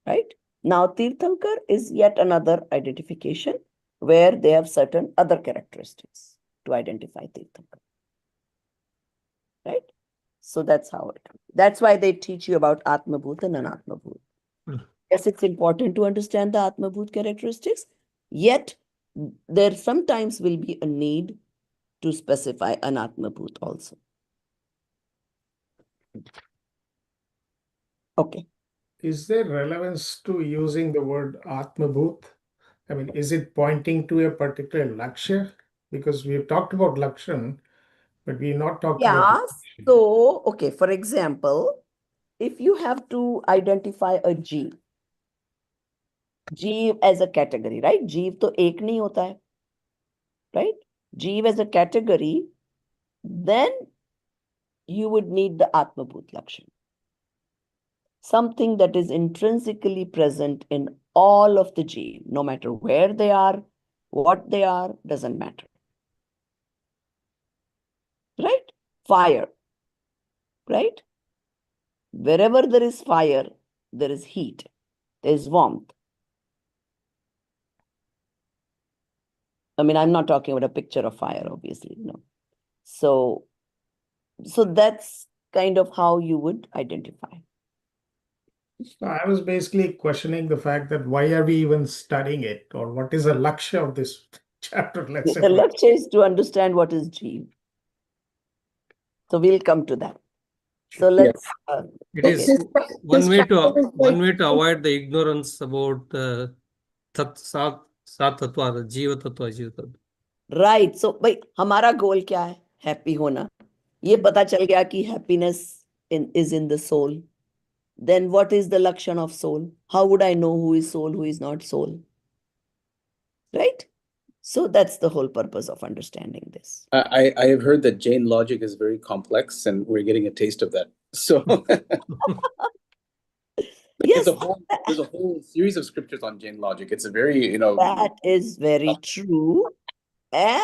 Right? Now, Tirthankar is yet another identification where they have certain other characteristics to identify Tirthankar. Right? So that's how it comes. That's why they teach you about Atma Bhut and Anatma Bhut. Yes, it's important to understand the Atma Bhut characteristics, yet there sometimes will be a need to specify Anatma Bhut also. Okay. Is there relevance to using the word Atma Bhut? I mean, is it pointing to a particular Lakshya? Because we've talked about Lakshan, but we're not talking about. Yeah. So, okay, for example, if you have to identify a Jeev, Jeev as a category, right? Jeev to ek nahi hota hai, right? Jeev as a category, then you would need the Atma Bhut Lakshan. Something that is intrinsically present in all of the Jeev, no matter where they are, what they are, doesn't matter. Right? Fire. Right? Wherever there is fire, there is heat, there is warmth. I mean, I'm not talking about a picture of fire, obviously, no. So that's kind of how you would identify. I was basically questioning the fact that why are we even studying it, or what is the Lakshya of this chapter? Let's say. The Lakshya is to understand what is Jeev. So we'll come to that. So let's. It is one way to avoid the ignorance about the Sat Tattva, the Jiva Tattva, Jiva Tattva. Right. So, भाई हमारा goal क्या है? Happy होना. ये पता चल गया कि happiness is in the soul. Then what is the lakshan of soul? How would I know who is soul, who is not soul? Right? So that's the whole purpose of understanding this. I have heard that Jain logic is very complex, and we're getting a taste of that. So Yes, there's a whole series of scriptures on Jain logic. It's a very, that is very true. And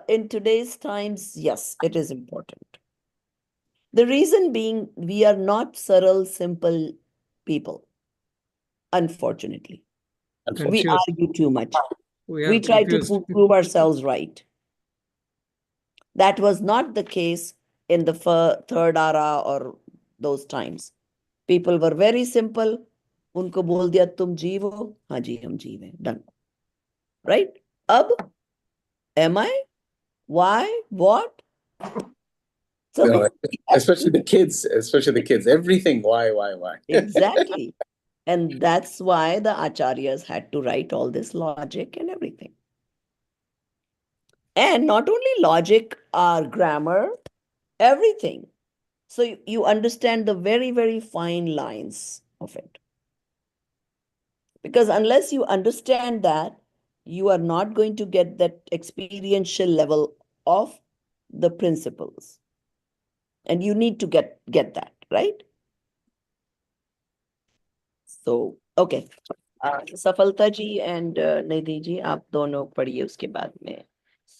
in today's times, yes, it is important. The reason being, we are not subtle, simple people, unfortunately. We Confused. argue too much. We We are try to confused. prove ourselves right. That was not the case in the third era or those times. People were very simple. उनको बोल दिया तुम जीव हो, हाँ जी हम जीव हैं, done. Right? अब, am I? Why? What? So, especially the kids, everything. Why? exactly. And that's why the acharyas had to write all this logic and everything. And not only logic, grammar, everything. So you understand the very, very fine lines of it. Because unless you understand that, you are not going to get that experiential level of the principles. And you need to get that, right? So, okay. सफलता जी and Nidhi ji, आप दोनों पढ़िए उसके बाद में.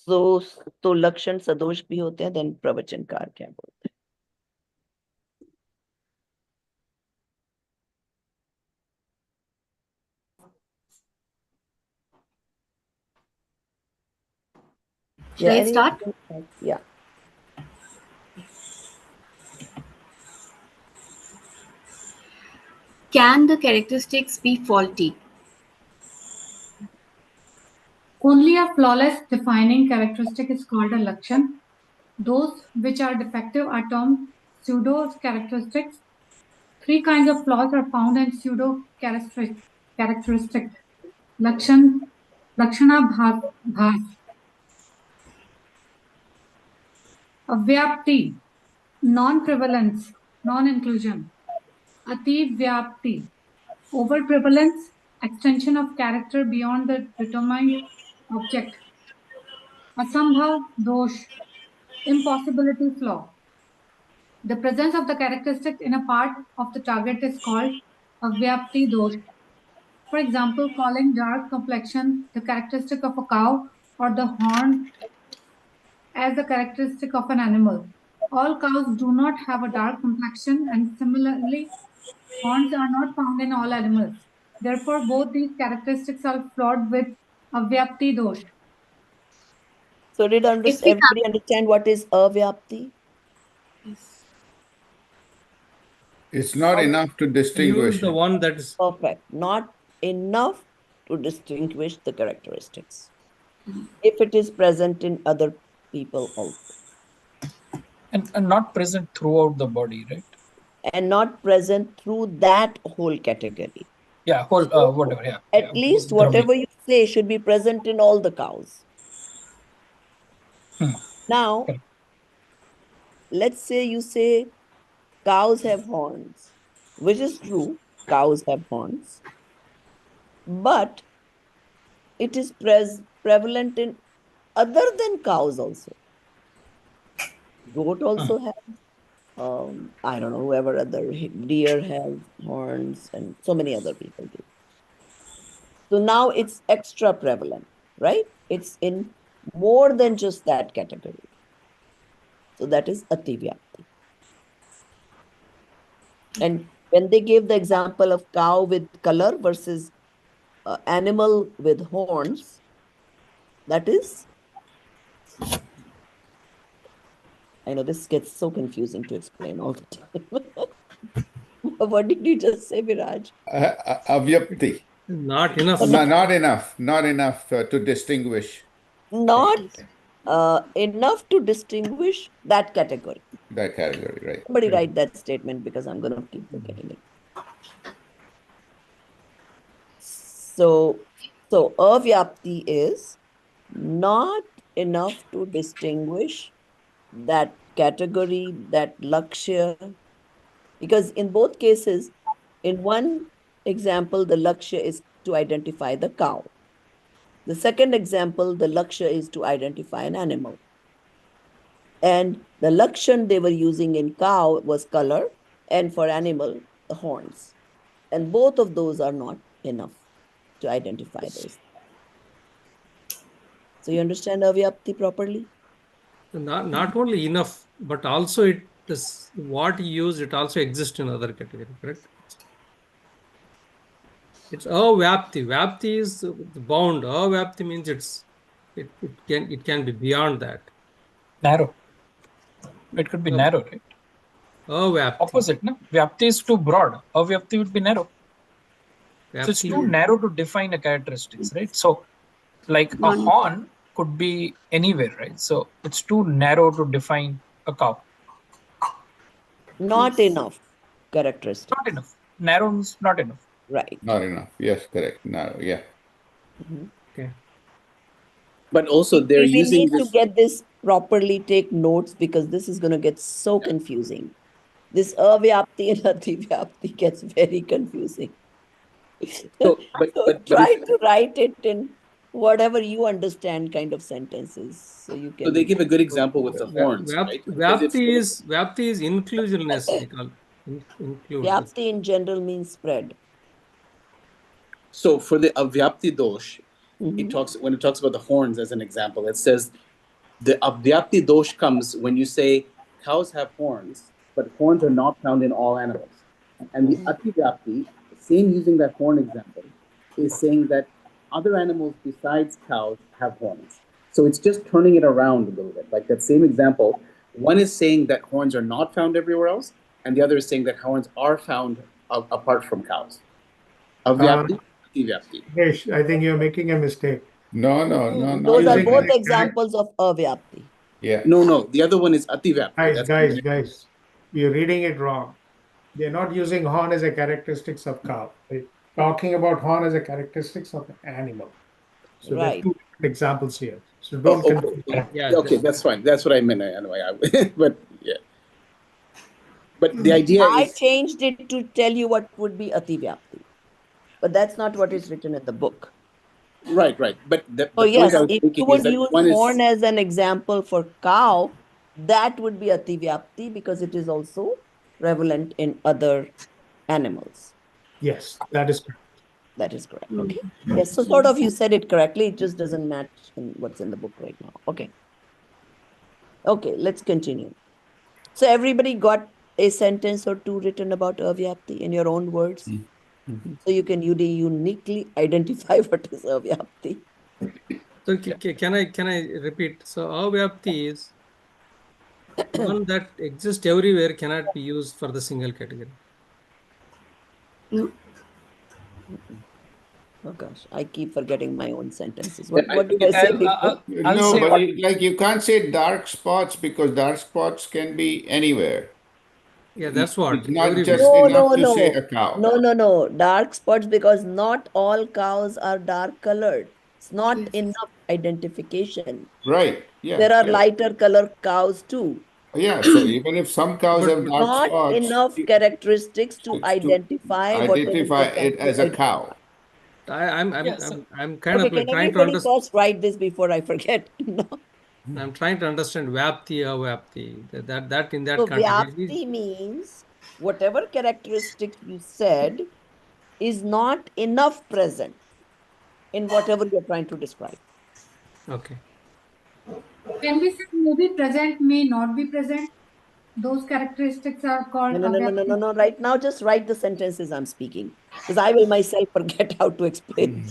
तो लक्षण सदोष भी होते हैं, देन प्रवचनकार क्या बोलते हैं? Should I start? Yeah. Can the characteristics be faulty? Only a flawless defining characteristic is called a lakshan. Those which are defective are termed pseudo characteristics. Three kinds of flaws are found in pseudo characteristic. Lakshana bhas. Avyapti, non-prevalence, non-inclusion. Ati vyapti, over-prevalence, extension of character beyond the determined object. Asambhav dosh, impossibility flaw. The presence of the characteristic in a part of the target is called avyapti dosh. For example, calling dark complexion the characteristic of a cow or the horn as the characteristic of an animal. All cows do not have a dark complexion, and similarly, horns are not found in all animals. Therefore, both these characteristics are flawed with avyapti dosh. So did everybody understand what is avyapti? It's not enough to distinguish. Use the one that is Perfect. Not enough to distinguish the characteristics. If it is present in other people also. And not present throughout the body, right? And not present through that whole category. Yeah, whole So, whatever. Yeah. At least whatever you say should be present in all the cows. Now, Correct. let's say you say cows have horns, which is true. Cows have horns. But it is prevalent in other than cows also. Goat also has, I don't know, whoever other, deer has horns, and so many other people do. So now it's extra prevalent, right? It's in more than just that category. So that is ativyapti. And when they gave the example of cow with color versus animal with horns, that is, I know this gets so confusing to explain all the time. What did you just say, Viraj? Avyapti. not enough. Not enough to distinguish. Not enough to distinguish that category. That category, right? Somebody write that statement because I'm going to keep forgetting it. So avyapti is not enough to distinguish that category, that lakshya, because in both cases, in one example, the lakshya is to identify the cow. The second example, the Lakshya is to identify an animal. And the Lakshan they were using in cow was color, and for animal, the horns. And both of those are not enough to identify those. So you understand Avyapti properly? Not only enough, but also it this what you use, it also exists in other category, correct? It's avyapti. Vyapti is the bound. Avyapti means it can be beyond that. Narrow. It could be narrow, right? Avyapti. Opposite, no? Vyapti is too broad. Avyapti would be narrow. Vyapti. So it's too narrow to define a characteristics, right? So like a horn could be anywhere, right? So it's too narrow to define a cow. Not enough characteristics. Not enough. Narrow means not enough. Right. Not enough. Yes, correct. No, yeah. Okay. But also they're We using need this. to get this properly, take notes, because this is going to get so confusing. This avyapti and ativyapti gets very confusing. So, So try to write it in whatever you understand kind of sentences. So you can. So they give a good example with the horns, right? Because if- Vyapti is inclusiveness, we call include. Vyapti in general means spread. So for the avyapti dosh, Mhm. when it talks about the horns as an example, it says the avyapti dosh comes when you say cows have horns, but horns are not found in all animals. And the ativyapti, same using that horn example, is saying that other animals besides cows have horns. So it's just turning it around a little bit. Like that same example, one is saying that horns are not found everywhere else, and the other is saying that horns are found apart from cows. Avyapti, ativyapti. Yes, I think you're making a mistake. No, no, no, no. Those are using both the- examples of avyapti. Yeah. No, the other one is ativyapti. Guys, you're reading it wrong. They're not using horn as a characteristics of cow. They're talking about horn as a characteristics of an animal. So there are Right. two different examples here. So don't confuse. Yeah. Okay, that's fine. That's what I meant anyway. But yeah. But the idea I is changed it to tell you what would be ativyapti. But that's not what is written in the book. right. But the So point yes, I was if making you is would that use one horn is as an example for cow, that would be ativyapti because it is also prevalent in other animals. Yes, that is correct. That is correct. Okay. Yes. So sort of you said it correctly. It just doesn't match in what's in the book right now. Okay. Okay, let's continue. So everybody got a sentence or two written about avyapti in your own words. So you can uniquely identify what is avyapti. So can I repeat? So avyapti is one that exists everywhere, cannot be used for the single category. No. Oh gosh, I keep forgetting my own sentences. What did I say I'll before? No, say but what- you can't say dark spots because dark spots can be anywhere. Yeah, that's what. It's not everywhere. just enough to say a cow. No. Dark spots because not all cows are dark colored. It's not enough identification. Right. Yeah. There are yeah. lighter color cows too. Yeah. So even if some cows But have dark Not spots, enough characteristics to it's identify what is identify the it as a cow. I'm Yeah, so- kind Okay, of like can trying to everybody understand. first write this before I forget? No. I'm trying to understand vyapti, avyapti. That in that So context. vyapti means whatever characteristic you said is not enough present in whatever you're trying to describe. Okay. Can we say maybe present, may not be present? Those characteristics are called avyapti. No. Right now, just write the sentences I'm speaking because I will myself forget how to explain.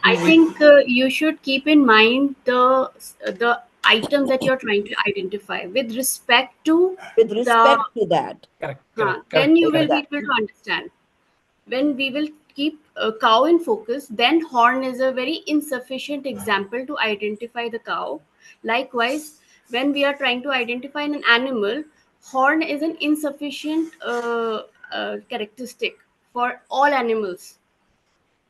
I think you should keep in mind the item that you're trying to identify with respect to With respect to that. Correct. then you will Correct. be able to understand. When we will keep a cow in focus, then horn is a very insufficient example to identify the cow. Likewise, when we are trying to identify an animal, horn is an insufficient characteristic for all animals.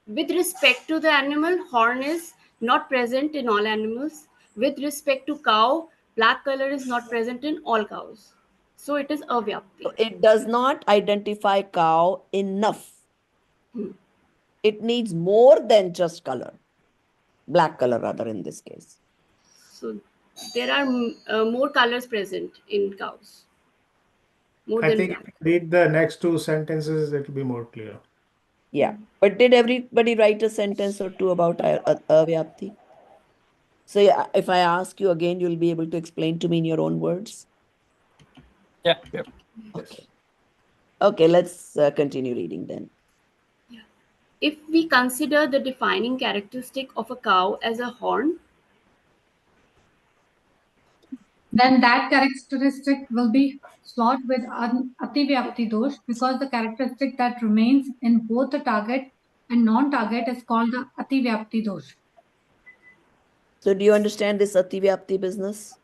With respect to the animal, horn is not present in all animals. With respect to cow, black color is not present in all cows. So it is avyapti. It does not identify cow enough. It needs more than just color. black color rather in this case. So there are more colors present in cows, more I than think black. if you read the next two sentences, it'll be more clear. Yeah, but did everybody write a sentence or two about avyapti? So yeah, if I ask you again, you'll be able to explain to me in your own words. Yeah. Okay. Okay, let's continue reading then. If we consider the defining characteristic of a cow as a horn, then that characteristic will be fraught with ativyapti dosh because the characteristic that remains in both the target and non-target is called the ativyapti dosh. So do you understand this ativyapti business?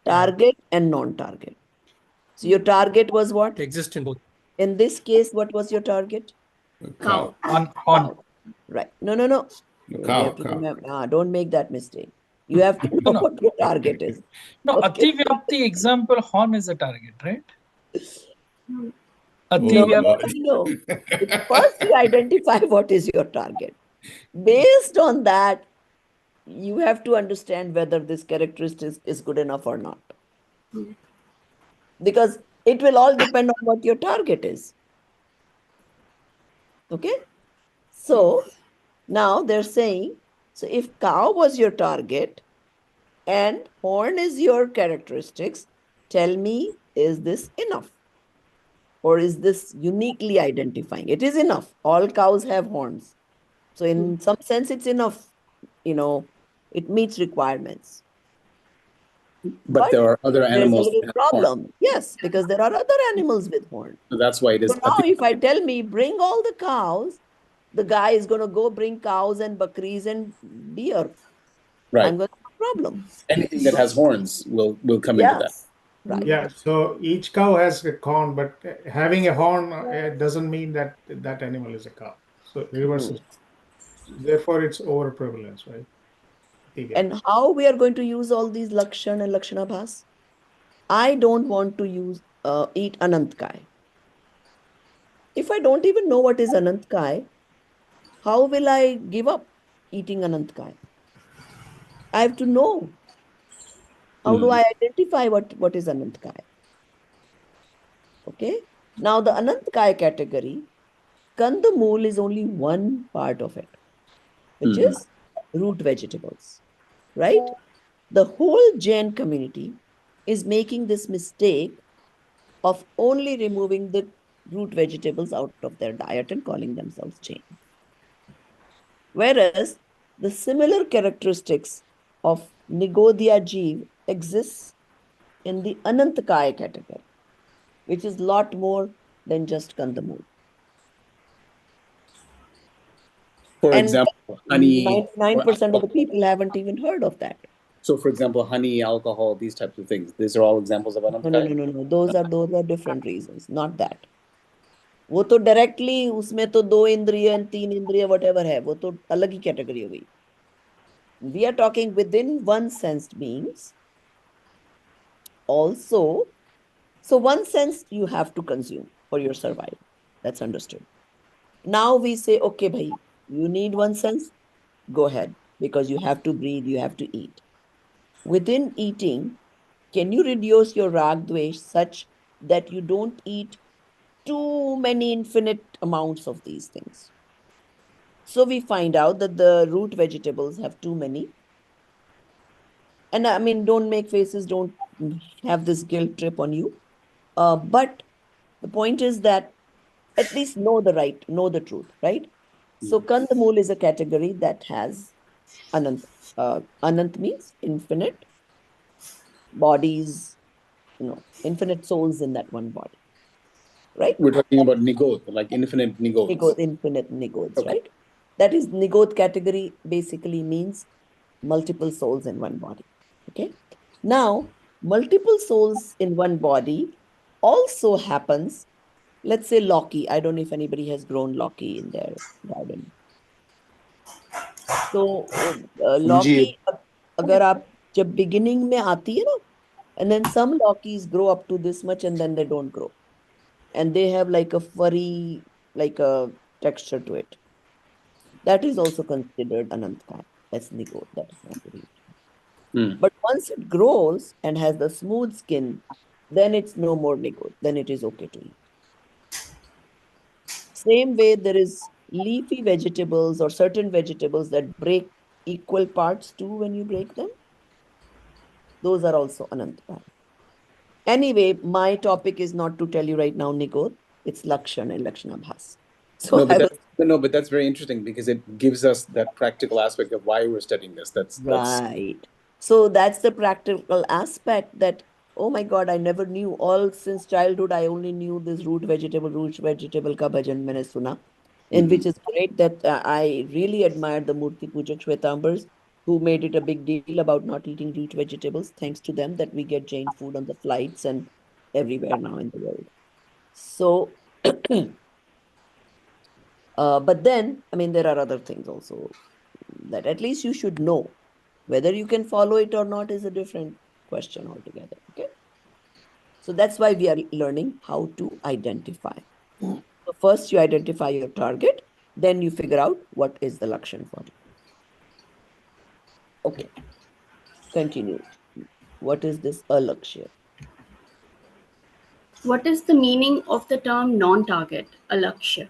Target and non-target. So your target was what? It exists in both. In this case, what was your target? Cow. On Cow. Right. No. You Cow, have to cow. remember, don't make that mistake. You have to know No. what your target is. No, Okay. Ativyapti example, horn is a target, right? No, Ativyapti. no. First, you identify what is your target. Based on that, you have to understand whether this characteristic is good enough or not. Because it will all depend on what your target is. Okay? So now they're saying, so if cow was your target and horn is your characteristics, tell me, is this enough? Or is this uniquely identifying? It is enough. All cows have horns. So in some sense, it's enough. It meets requirements. But there are other there's a animals little that have horns. problem. Yes, because there are other animals with horn. So that's why it is. So now if I tell me, bring all the cows, the guy is going to go bring cows and bakris and deer. Right. I'm going to have a problem. Anything that has horns will come into that. Yes, right. Yeah, so each cow has a horn, but having a horn doesn't mean that that animal is a cow. So reverse. Therefore, it's over prevalence, right? And how we are going to use all these Lakshan and Lakshanabhas? I don't want to eat Anantkai. If I don't even know what is Anantkai, how will I give up eating Anantkai? I have to know. How do I identify what is Anantkai? Okay. Now the Anantkai category, Kandamool is only one part of it, which is root vegetables, right? The whole Jain community is making this mistake of only removing the root vegetables out of their diet and calling themselves Jain. Whereas the similar characteristics of Nigodhya Jeev exists in the Anantakaya category, which is a lot more than just Kandamool. For example, honey. 99% of the people haven't even heard of that. So, for example, honey, alcohol, these types of things. These are all examples of Anantkai? No. Those are different reasons, not that. वो तो directly उसमें तो 2 इंद्रिय 3 इंद्रिय whatever है, वो तो अलग ही कैटेगरी हो गई. We are talking within one sensed beings. Also, so one sense you have to consume for your survival. That's understood. Now we say, okay, bhai, you need one sense, go ahead, because you have to breathe, you have to eat. Within eating, can you reduce your rag dvesh such that you don't eat too many infinite amounts of these things? So we find out that the root vegetables have too many. And I mean, don't make faces, don't have this guilt trip on you. But the point is that at least know the truth, right? So Kandamool is a category that has Anant. Anant means infinite bodies, infinite souls in that one body, right? We're talking about nigod, like infinite nigods. Infinite nigods, Okay. right? That is nigod category basically means multiple souls in one body. Okay. Now, multiple souls in one body also happens. Let's say Loki. I don't know if anybody has grown Loki in their garden. So Loki, अगर आप जब beginning में आती है ना, and then some Lokis grow up to this much and then they don't grow, and they have like a furry, like a texture to it. That is also considered Anantkai. That's nigot. That is not very. Hmm. But once it grows and has the smooth skin, then it's no more nigot. Then it is okay to eat. Same way, there is leafy vegetables or certain vegetables that break equal parts too when you break them. Those are also anantapani. Anyway, my topic is not to tell you right now, nigot. It's lakshan and lakshanabhas. So But that's very interesting because it gives us that practical aspect of why we're studying this. That's right. So that's the practical aspect that, oh my God, I never knew. All since childhood, I only knew this root vegetable ka bhajan maine suna. And which is great that I really admire the Murti Pujak Shwetambars who made it a big deal about not eating root vegetables. Thanks to them that we get Jain food on the flights and everywhere now in the world. So, but then, I mean, there are other things also that at least you should know. Whether you can follow it or not is a different question altogether. Okay. So that's why we are learning how to identify. So first you identify your target, then you figure out what is the lakshan for it. Okay. Continue. What is this alakshya? What is the meaning of the term non-target, alakshya?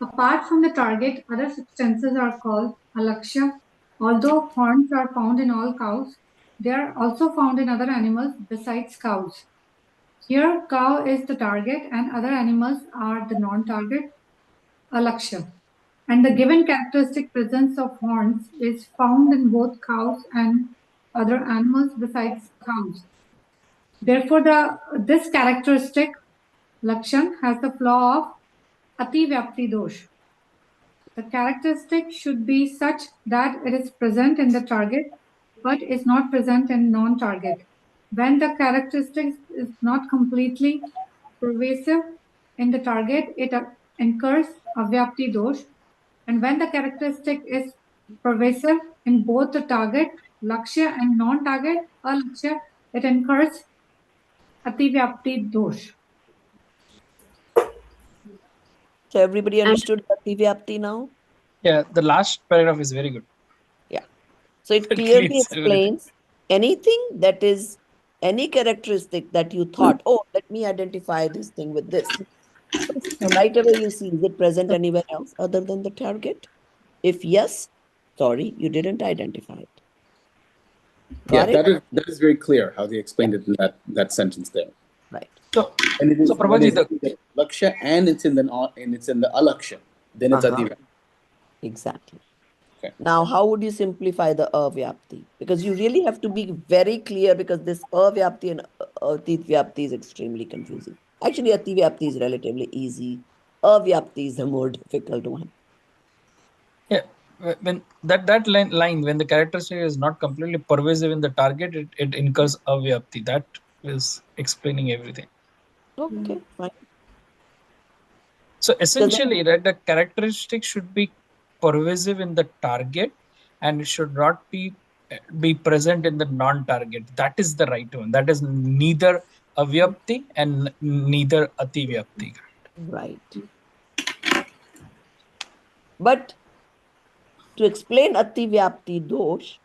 Apart from the target, other substances are called alakshya. Although horns are found in all cows, they are also found in other animals besides cows. Here, cow is the target and other animals are the non-target, alakshya. And the given characteristic presence of horns is found in both cows and other animals besides cows. Therefore, this characteristic, lakshan, has the flaw of ati vyapti dosh. The characteristic should be such that it is present in the target but is not present in non-target. When the characteristic is not completely pervasive in the target, it incurs avyapti dosh. And when the characteristic is pervasive in both the target, lakshya, and non-target, alakshya, it incurs ativyapti dosh. So everybody And understood Ati Vyapti now? Yeah, the last paragraph is very good. Yeah. So it It clearly clears everything. explains anything that is any characteristic that you thought, oh, let me identify this thing with this. So right away you see, is it present anywhere else other than the target? If yes, sorry, you didn't identify it. Yeah, Got it? that is very clear how they explained it in that sentence there. Right. So, And it is when Prabhaji, it's in the laksha and it's in the alaksha, then it's Uh-huh. ati. Exactly. Okay. Now, how would you simplify the avyapti? Because you really have to be very clear because this avyapti and ati vyapti is extremely confusing. Actually, ati vyapti is relatively easy. Avyapti is the more difficult one. yeah, when that line when the characteristic is not completely pervasive in the target, it incurs avyapti. That is explaining everything. Okay, fine. So essentially, right, the characteristic should be pervasive in the target, and it should not be present in the non-target. That is the right one. That is neither avyapti and neither ativyapti. Right. But to explain ati vyapti dosh,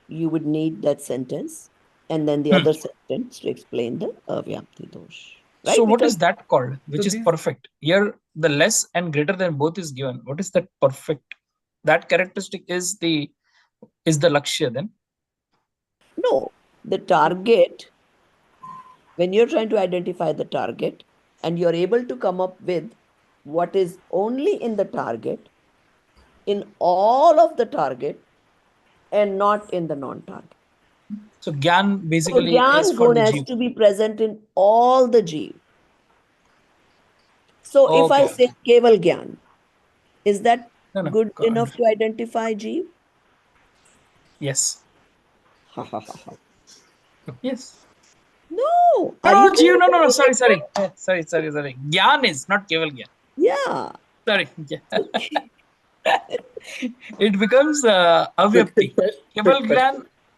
you would need that sentence and then the other sentence to explain the avyapti dosh. Right? So what Because is that called? Which is perfect? Here, the less and greater than both is given. What is that perfect? That characteristic is the lakshya then? no, the target, when you're trying to identify the target and you're able to come up with what is only in the target, in all of the target, and not in the non-target. So Gyan So basically is Gyan for gun the has jeev. to be present in all the jeev. So if I Okay. say Keval Gyan, is that No, no. good enough to identify jeev? Yes. Ha ha ha ha. Yes. No, No, are you no, jeev. trying No, to no, no. make Sorry. it? Sorry. Gyan is not keval Gyan. Yeah. Sorry. It becomes avyapti.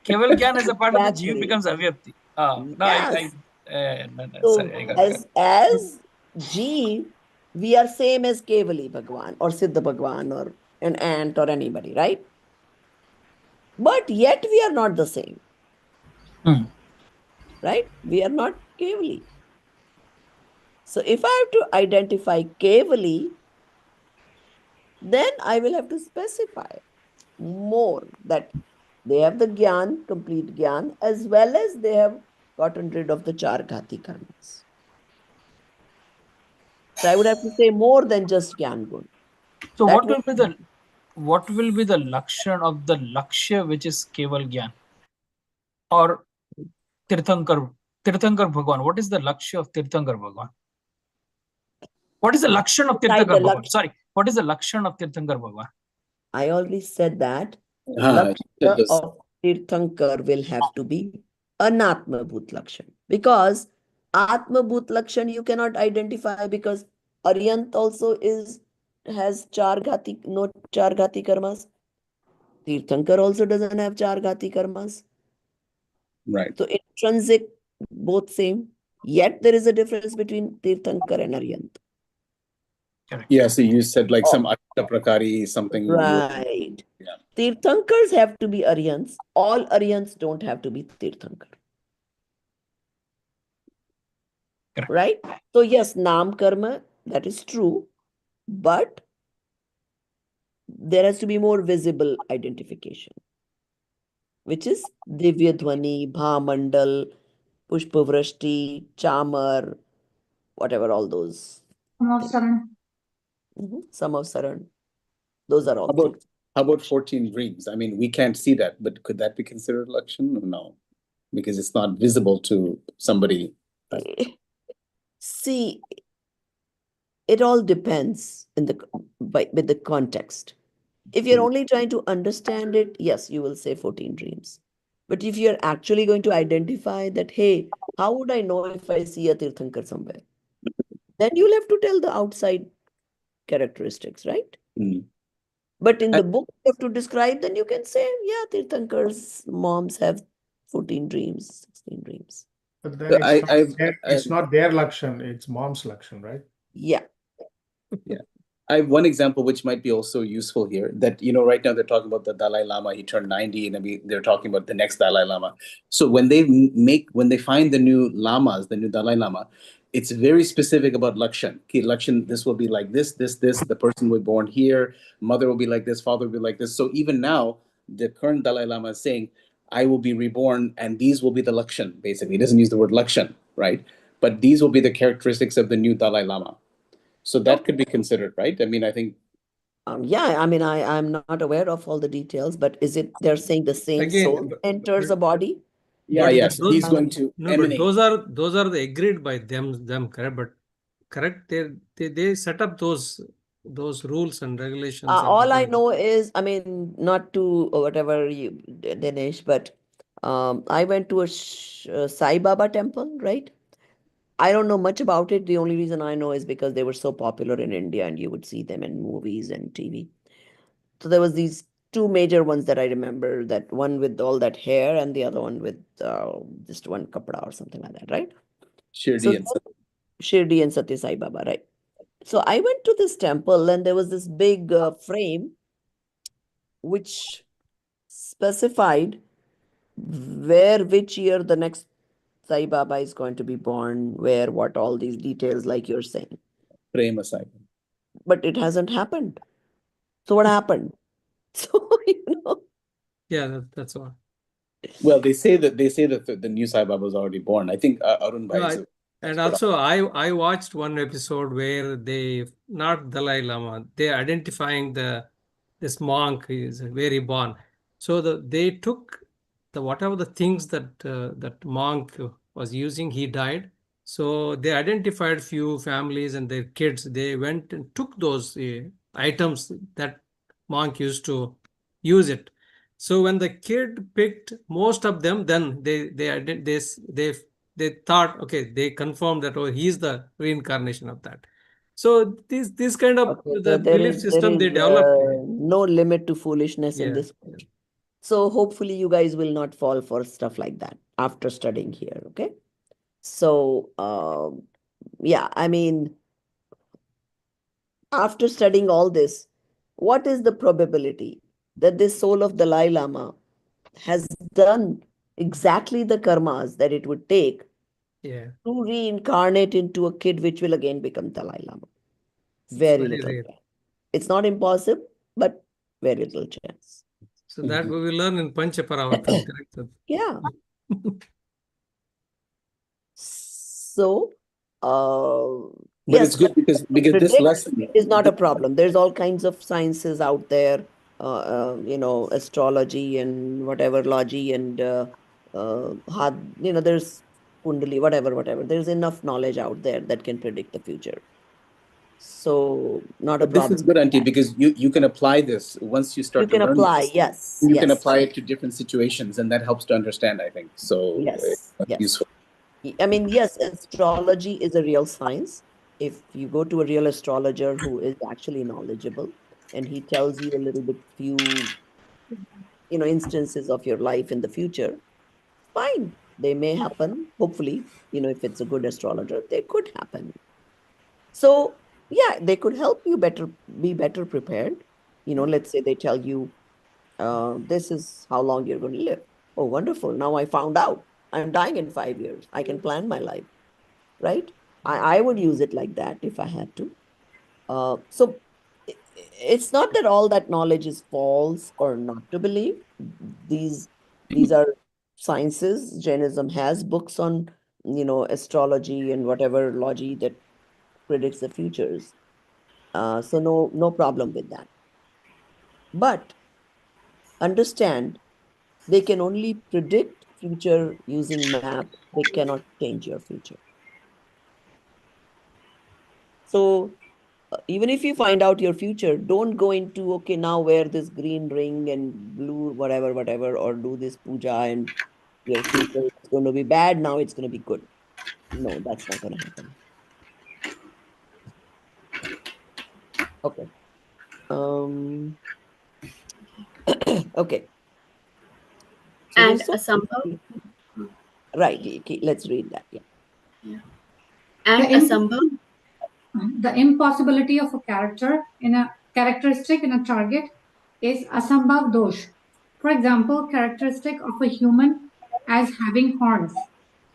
Keval Gyan as a part of the jeev Exactly. becomes avyapti. No, Yes. no, sorry. So I got. as Jeev, we are same as Kevali Bhagwan or Siddha Bhagwan or an ant or anybody, right? But yet we are not the same. Hmm. Right? We are not Kevali. So if I have to identify Kevali, then I will have to specify more that they have the Gyan, complete Gyan, as well as they have gotten rid of the Char Ghati karmas. So I would have to say more than just Gyan Gun. So That what will be the lakshan of the lakshya which is Keval Gyan or Tirthankar Bhagwan? What is the lakshya of Tirthankar Bhagwan? What is the lakshan of Beside Tirthankar the Bhagwan? Laksh- Sorry, what is the lakshan of Tirthankar Bhagwan? I already said that it Lakshya was- of Tirthankar will have to be Anatma Bhut Lakshan. Because Atma Bhut Lakshan you cannot identify because Aryant also has Char Ghati, no Char Ghati karmas. Tirthankar also doesn't have Char Ghati karmas. right. So intrinsic, both same. Yet there is a difference between Tirthankar and Aryant. Correct. Yeah, so you said like some Ashta Prakari, something. Right. Yeah. Tirthankars have to be Aryans. All Aryans don't have to be Tirthankar. Correct. Right? So yes, Nam Karma, that is true. But there has to be more visible identification, which is Divya Dhwani, Bhamandal, Pushpavrashti, Chamar, whatever, all those. Saran. Some of Saran. Those are all How about things. how about 14 dreams? I mean, we can't see that, but could that be considered Lakshan? No, because it's not visible to somebody. See, it all depends with the context. If you're only trying to understand it, yes, you will say 14 dreams. But if you're actually going to identify that, hey, how would I know if I see a Tirthankar somewhere? Then you'll have to tell the outside characteristics, right? Mm. But in the book, you have to describe, then you can say, yeah, Tirthankar's moms have 14 dreams, 16 dreams. But then I- it's not their Lakshan, it's mom's Lakshan, right? Yeah. Yeah. I have one example which might be also useful here that, right now they're talking about the Dalai Lama, he turned 90 and they're talking about the next Dalai Lama. So when they find the new lamas, the new Dalai Lama, it's very specific about Lakshan. Okay, Lakshan, this will be like this, the person will be born here, mother will be like this, father will be like this. So even now, the current Dalai Lama is saying, I will be reborn and these will be the Lakshan, basically. He doesn't use the word Lakshan, right? But these will be the characteristics of the new Dalai Lama. So that could be considered, right? I mean, I think. Yeah, I mean, I'm not aware of all the details, but they're saying the same soul enters a body? Yeah, But yes. He's going to no, but emanate. those are the agreed by them, correct? But correct, they set up those rules and regulations. All I know is, I mean, not to whatever you, Dinesh, but I went to a Sai Baba temple, right? I don't know much about it. The only reason I know is because they were so popular in India and you would see them in movies and TV. So there was these two major ones that I remember, that one with all that hair and the other one with just one kapda or something like that, right? Shirdi and Sat. Shirdi and Satya Sai Baba, right? So I went to this temple and there was this big frame which specified which year the next Sai Baba is going to be born, what, all these details, like you're saying. Prema Sai. But it hasn't happened. So what happened? So, Yeah, that's all. Well, they say that the new Sai Baba was already born. I think Arun Bhai is And also, I watched one episode where they, not Dalai Lama, they identifying this monk is where he born. So they took whatever the things that monk was using, he died. So they identified few families and their kids. They went and took those items that monk used to use it. So when the kid picked most of them, then they thought, okay, they confirmed that, oh, he's the reincarnation of that. So this kind of the belief system they developed. No limit to foolishness in this. Yeah. So hopefully you guys will not fall for stuff like that after studying here, okay? So yeah, I mean, after studying all this, what is the probability that this soul of Dalai Lama has done exactly the karmas that it would take Yeah, to reincarnate into a kid which will again become Dalai Lama? it's Very very little rare. chance. It's not impossible, but very little chance. So that we will learn in Panchaparavatan, correct? Yeah. So, But yes, it's good because this predict lesson is not a problem. There's all kinds of sciences out there, astrology and whatever, logy and there's kundali, whatever. There's enough knowledge out there that can predict the future. So not a But this is problem. good, Auntie, because you can apply this once you start You to can learn apply, this. yes, You can yes, apply it to different situations, and that helps to understand, I think. So yes, yes. useful. I mean, yes, astrology is a real science. If you go to a real astrologer who is actually knowledgeable and he tells you a little bit few, instances of your life in the future, fine. They may happen. Hopefully, if it's a good astrologer, they could happen. So yeah, they could help you be better prepared. Let's say they tell you, this is how long you're going to live. Oh, wonderful. Now I found out I'm dying in 5 years. I can plan my life, right? I would use it like that if I had to. So it's not that all that knowledge is false or not to believe. These are sciences. Jainism has books on, astrology and whatever logy that predicts the futures. So no problem with that. But understand, they can only predict future using map. They cannot change your future. So even if you find out your future, don't go into, okay, now wear this green ring and blue, whatever, or do this puja and your future is going to be bad. Now it's going to be good. No, that's not going to happen. Okay. Okay. So And there's so Asambhav. right. Okay, let's read that. Yeah. And The, Asambhav. the impossibility of a characteristic in a target is asambhav dosh. For example, characteristic of a human as having horns.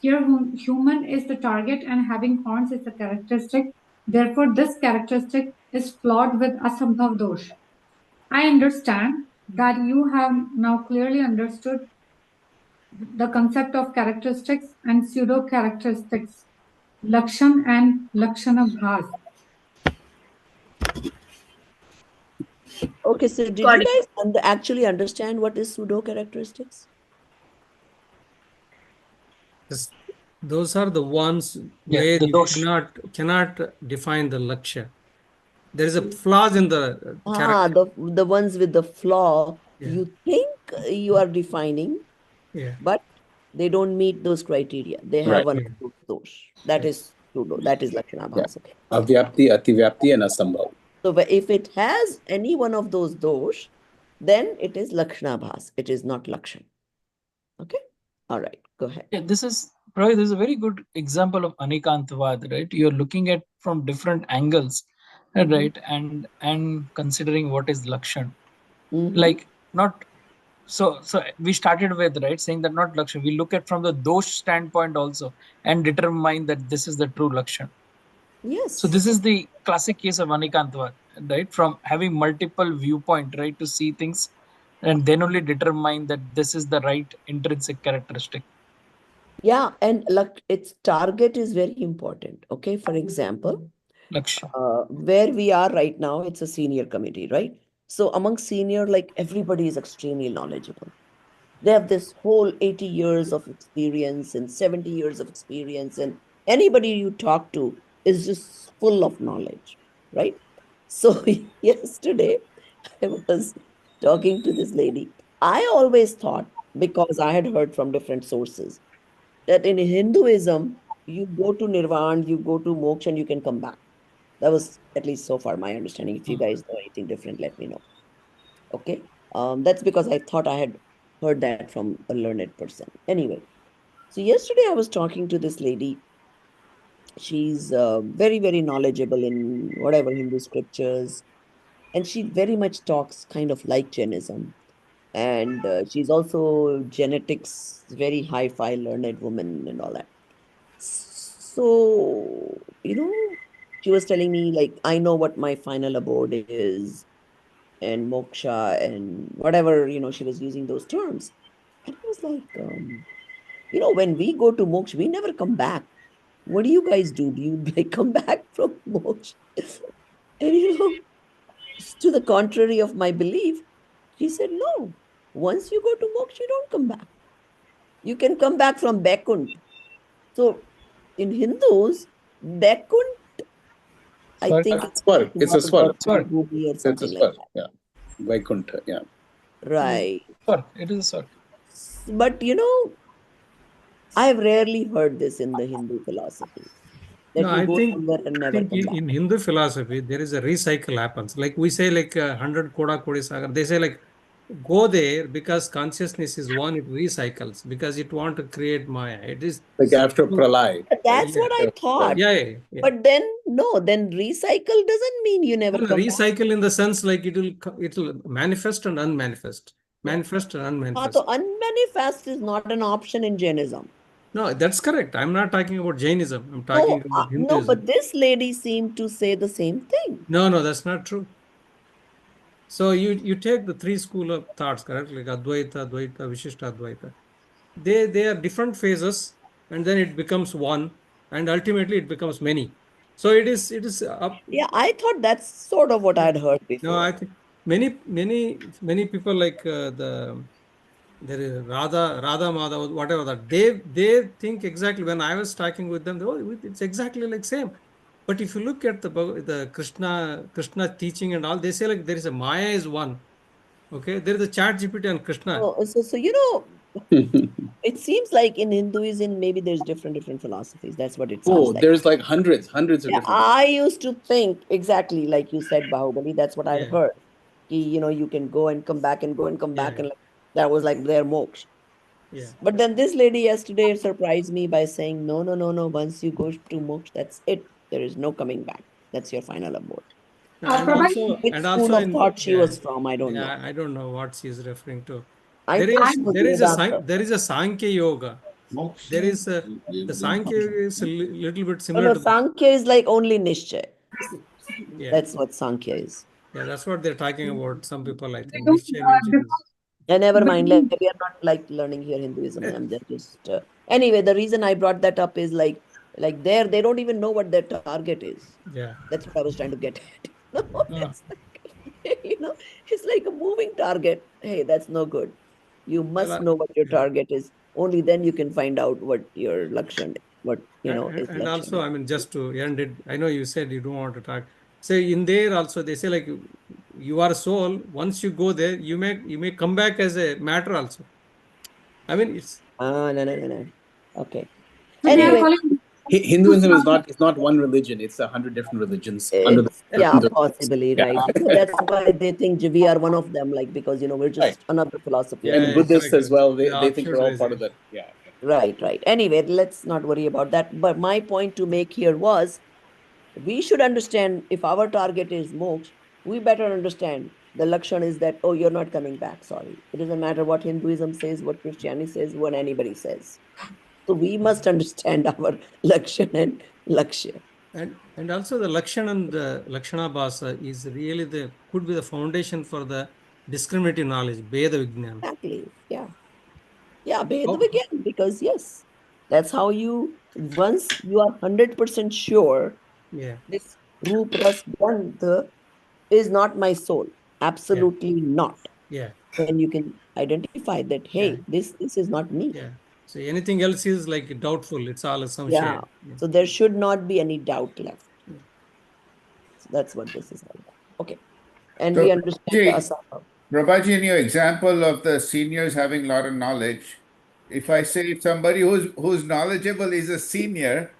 Here, human is the target and having horns is the characteristic. Therefore, this characteristic is flawed with asambhav dosh. I understand that you have now clearly understood the concept of characteristics and pseudo characteristics, lakshan and lakshana bhas. Okay. So did Got you it. guys actually understand what is pseudo characteristics? Those are the ones Yeah, where the you dosh. cannot define the Lakshya. There is a flaws in the character. The ones with the flaw, Yeah. you think you are defining, Yeah. but they don't meet those criteria. They have Right. one Yeah. or two dosh. That Yeah. is pseudo. That is Lakshana Yeah. Bhas. Okay. Avyapti, Ativyapti, and Asambhav. So if it has any one of those dosh, then it is Lakshana Bhas. It is not Lakshan. Okay. All right. Go ahead. Yeah, this is a very good example of anikantavad, right? You're looking at from different angles, right? And considering what is lakshan. Like not so we started with right saying that not lakshan. We look at from the dosh standpoint also and determine that this is the true lakshan. Yes. So this is the classic case of anikantavad, right? From having multiple viewpoint, right, to see things, and then only determine that this is the right intrinsic characteristic. Yeah, and its target is very important. Okay, for example, Lakshya. where we are right now, it's a senior committee, right? So among senior, like everybody is extremely knowledgeable. They have this whole 80 years of experience and 70 years of experience, and anybody you talk to is just full of knowledge, right? So yesterday, I was talking to this lady. I always thought, because I had heard from different sources, that in Hinduism, you go to Nirvana, you go to moksha, and you can come back. That was at least so far my understanding. If you guys know anything different, let me know. Okay. That's because I thought I had heard that from a learned person. Anyway, so yesterday I was talking to this lady. She's very, very knowledgeable in whatever Hindu scriptures. and she very much talks kind of like Jainism. And she's also genetics, very hi-fi learned woman and all that. So, she was telling me, like, I know what my final abode is, and moksha and whatever, she was using those terms. And I was like, when we go to moksha, we never come back. What do you guys do? Do you like come back from moksha? And to the contrary of my belief, she said, no, once you go to moksha, you don't come back. You can come back from Vaikunt. So in Hindus, Vaikunt, I Swarg. think It's Swarg. It's a Swarg. Swarg. Bhumi or It's a something like Swarg. that. Yeah. Vaikuntha. Yeah. Right. Swarg. It is a Swarg. But I've rarely heard this in the Hindu philosophy, that No, you I go think somewhere and never come back. in Hindu philosophy, there is a recycle happens. Like we say, like 100 Koda Kodi Sagar, they say like go there because consciousness is one, it recycles because it want to create Maya. It is Like after Pralay. But that's Yeah. what I thought. yeah. But then, no, then recycle doesn't mean you never No, come back. recycle in the sense like it will manifest and unmanifest. Manifest and unmanifest. So unmanifest is not an option in Jainism. No, that's correct. I'm not talking about Jainism. I'm talking about No, Hinduism. but this lady seemed to say the same thing. No, that's not true. So you take the three school of thoughts, correct? Like Advaita, Dvaita, Vishishta Advaita. They are different phases, and then it becomes one, and ultimately it becomes many. So it is up. Yeah, I thought that's sort of what I'd heard before. No, I think many people like there is Radha Madhava, whatever that they think exactly. When I was talking with them, it's exactly like same. But if you look at the Krishna teaching and all, they say like there is a Maya is one. Okay, there is a chat GPT and Krishna. So it seems like in Hinduism, maybe there's different philosophies. That's what it sounds like. There's like hundreds of different. I used to think exactly like you said, Bahubali. That's what I'd heard. You can go and come back and go and come back, and that was like their moksha. Yeah. But then this lady yesterday surprised me by saying, no. Once you go to moksha, that's it. There is no coming back. That's your final abode. And also, Which school of thought she was from, I don't know. I don't know what she is referring to. I There think is she was there is a Sankhya Yoga. There is the Sankhya Yoga is a little bit similar to Sankhya is like only Nishchay. Yeah. That's what Sankhya is. Yeah, that's what they're talking about. Some people, I think. Nishchay means Never mind. Like, we are not like learning here Hinduism. I'm just anyway. The reason I brought that up is like there they don't even know what their target is. Yeah. That's what I was trying to get at. It's like, it's like a moving target. Hey, that's no good. You must know what your target is. Only then you can find out what your lakshan is. What is. And also, I mean, just to end it, I know you said you don't want to talk. So in there also, they say like you are soul. Once you go there, you may come back as a matter also. I mean, it's no. Okay. Anyway, Hinduism is not one religion. It's 100 different religions. Possibly, right. That's why they think we are one of them, like because we're just another philosophy. And Buddhists as well. They think we're all part of that. Yeah. Right. Anyway, let's not worry about that. But my point to make here was we should understand if our target is moksha, we better understand the lakshan is that, oh, you're not coming back. Sorry. It doesn't matter what Hinduism says, what Christianity says, what anybody says. So we must understand our lakshan and lakshya. And also the lakshan and the lakshana bhasa is really could be the foundation for the discriminative knowledge, Veda Vijnana. Exactly. Yeah. Yeah, Veda Vijnana, because yes, that's how once you are 100% sure this Roop Ras Gandha is not my soul. Absolutely not. Yeah. Then you can identify that, hey, this is not me. Yeah. So anything else is like doubtful. It's all some shade. So there should not be any doubt left. So that's what this is all about. Okay. And we understand Prabhaji, in your example of the seniors having a lot of knowledge, if I say if somebody who's knowledgeable is a senior,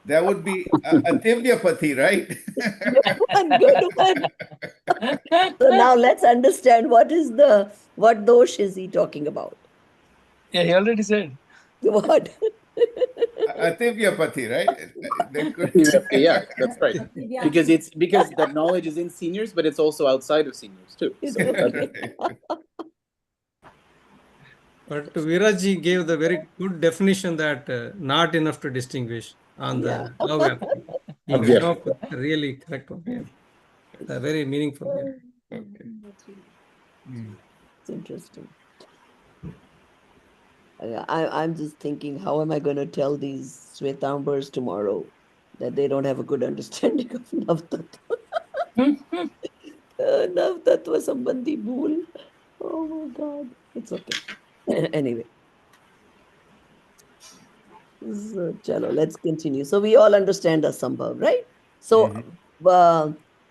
that would be a Divyapati, right? Good one. So now let's understand what dosh is he talking about? Yeah, he already said. What? Ativyapati, right? They could. Yeah, that's right. Because that knowledge is in seniors, but it's also outside of seniors too. It's So okay. But Viraji gave the very good definition that not enough to distinguish on Yeah. the Avyapti. He Yeah. came up with a really correct one. Yeah. A very meaningful. Yeah. Okay. It's interesting. I'm just thinking, how am I going to tell these Svetambars tomorrow that they don't have a good understanding of Navtattva? Navtattva Sambandhi Bhool. Oh my God. It's okay. Anyway. So, chalo, let's continue. So we all understand Asambhav, right? So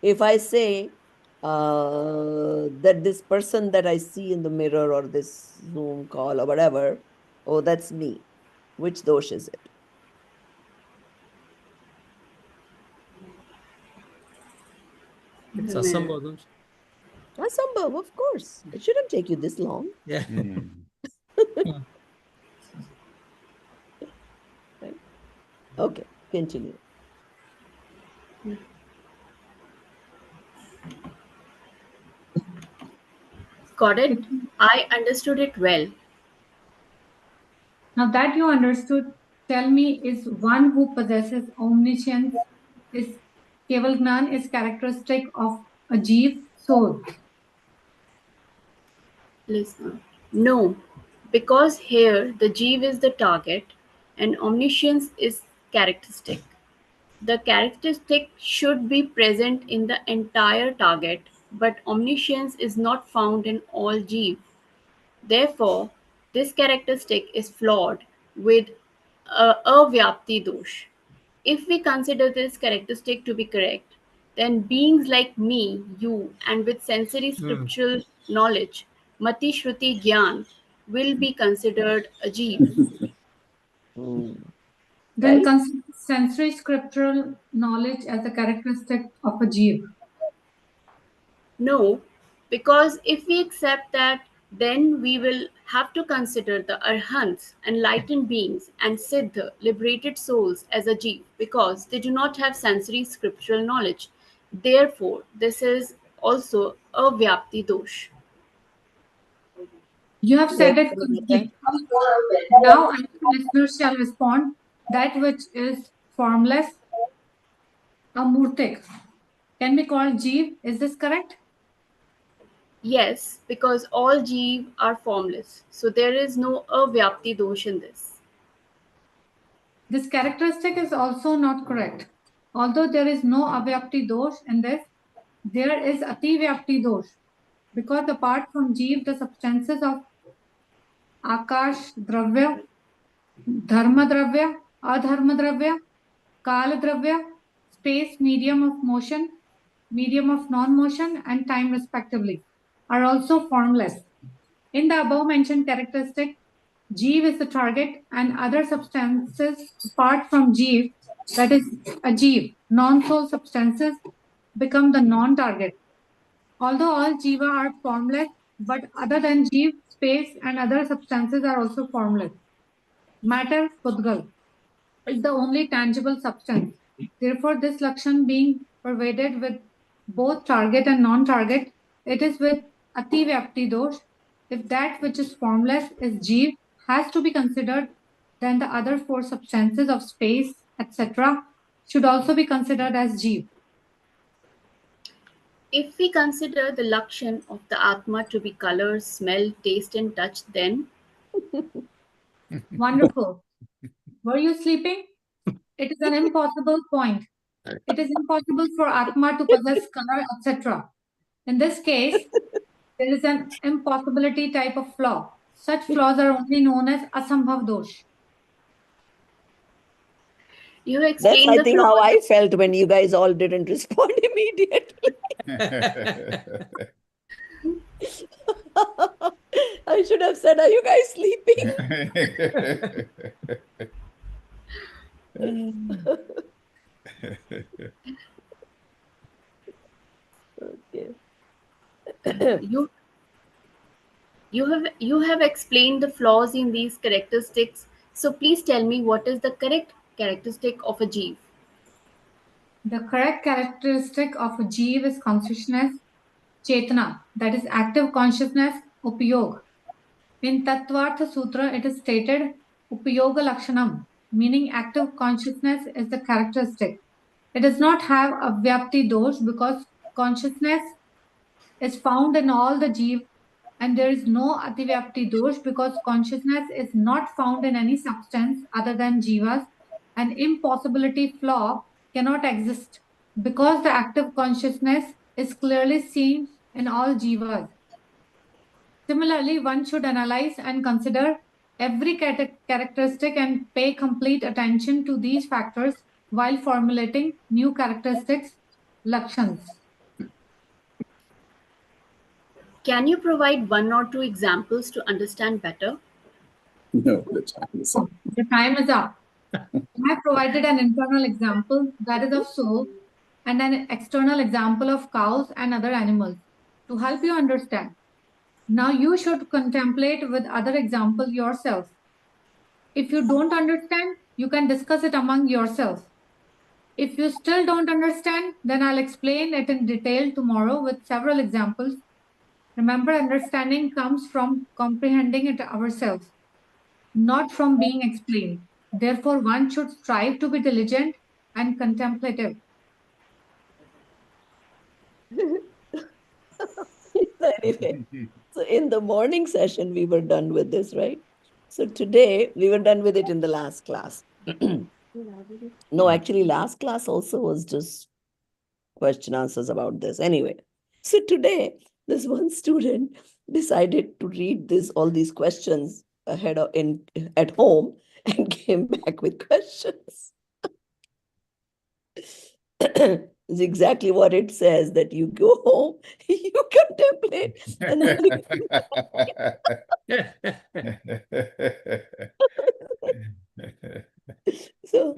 if I say that this person that I see in the mirror or this Zoom call or whatever, oh, that's me. Which dosh is it? It's The mirror. Asambodham. Asambhav, of course. It shouldn't take you this long. Yeah. Right? Okay, continue. Got it? I understood it well. Now that you understood, tell me, is one who possesses omniscience, is Keval Gnan is characteristic of a Jeev soul? Listener. No, because here the Jeev is the target and omniscience is characteristic. The characteristic should be present in the entire target, but omniscience is not found in all Jeev. Therefore, this characteristic is flawed with a avyapti dosh. If we consider this characteristic to be correct, then beings like me, you, and with sensory scriptural knowledge, mati shruti gyan, will be considered a jeev. Then Right? consider sensory scriptural knowledge as a characteristic of a Jeev. No, because if we accept that, then we will have to consider the arhants, enlightened beings, and siddha, liberated souls, as a jeev, because they do not have sensory scriptural knowledge. Therefore, this is also a vyapti dosh. You have said it correctly. Now I, listeners, shall respond that which is formless, amurtik, can be called Jeev. Is this correct? Yes, because all jeev are formless, so there is no avyapti dosh in this. This characteristic is also not correct. Although there is no avyapti dosh in this, there is ativyapti dosh. Because apart from Jeev, the substances of Akash Dravya, Dharma Dravya, Adharma Dravya, Kala Dravya, space, medium of motion, medium of non-motion, and time respectively, are also formless. In the above mentioned characteristic, Jeev is the target and other substances apart from Jeev, that is Ajeev, non-soul substances, become the non-target. Although all Jiva are formless, but other than Jeev, space and other substances are also formless. Matter, Pudgal, is the only tangible substance. Therefore, this Lakshan being pervaded with both target and non-target, it is with Ativyapti dosh. If that which is formless is Jeev, has to be considered, then the other four substances of space, etc., should also be considered as Jeev. If we consider the lakshan of the Atma to be color, smell, taste, and touch, then Wonderful. Were you sleeping? It is an impossible point. It is impossible for Atma to possess color, etc. In this case, there is an impossibility type of flaw. Such flaws are only known as asambhav dosh. you That's, explain I the think, flaw. how I felt when you guys all didn't respond immediately. I should have said, are you guys sleeping? Okay. You have explained the flaws in these characteristics So please tell me what is the correct characteristic of a jeev. The correct characteristic of a jeev is consciousness, chetana, that is active consciousness, upayog. In Tattvartha Sutra, it is stated Upayoga Lakshanam, meaning active consciousness is the characteristic. It does not have a Vyapti dosh because consciousness is found in all the jeev, and there is no Ativyapti dosh because consciousness is not found in any substance other than jivas. An impossibility flaw cannot exist because the active consciousness is clearly seen in all jivas. Similarly, one should analyze and consider every characteristic and pay complete attention to these factors while formulating new characteristics, lakshans. Can you provide one or two examples to understand better? No, the time is up. The time is up. I have provided an internal example, that is of soul, and an external example of cows and other animals to help you understand. Now you should contemplate with other example yourself. If you don't understand, you can discuss it among yourself. If you still don't understand, then I'll explain it in detail tomorrow with several examples. Remember, understanding comes from comprehending it ourselves, not from being explained. Therefore, one should strive to be diligent and contemplative. Anyway, so in the morning session, we were done with this, right? So today, we were done with it in the last class. No, actually, last class also was just question answers about this. Anyway, so today, this one student decided to read all these questions at home and came back with questions. It's exactly what it says, that you go home, you contemplate, and so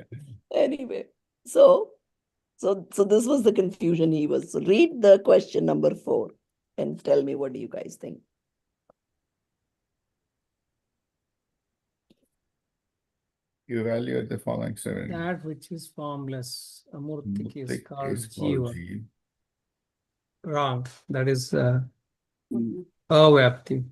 anyway, so this was the confusion he was. So read the question number 4 and tell me, what do you guys think? You evaluate the following 7. That which is formless, amurtik is Murtik called is called jiva. jeev. Wrong. That is avyapti.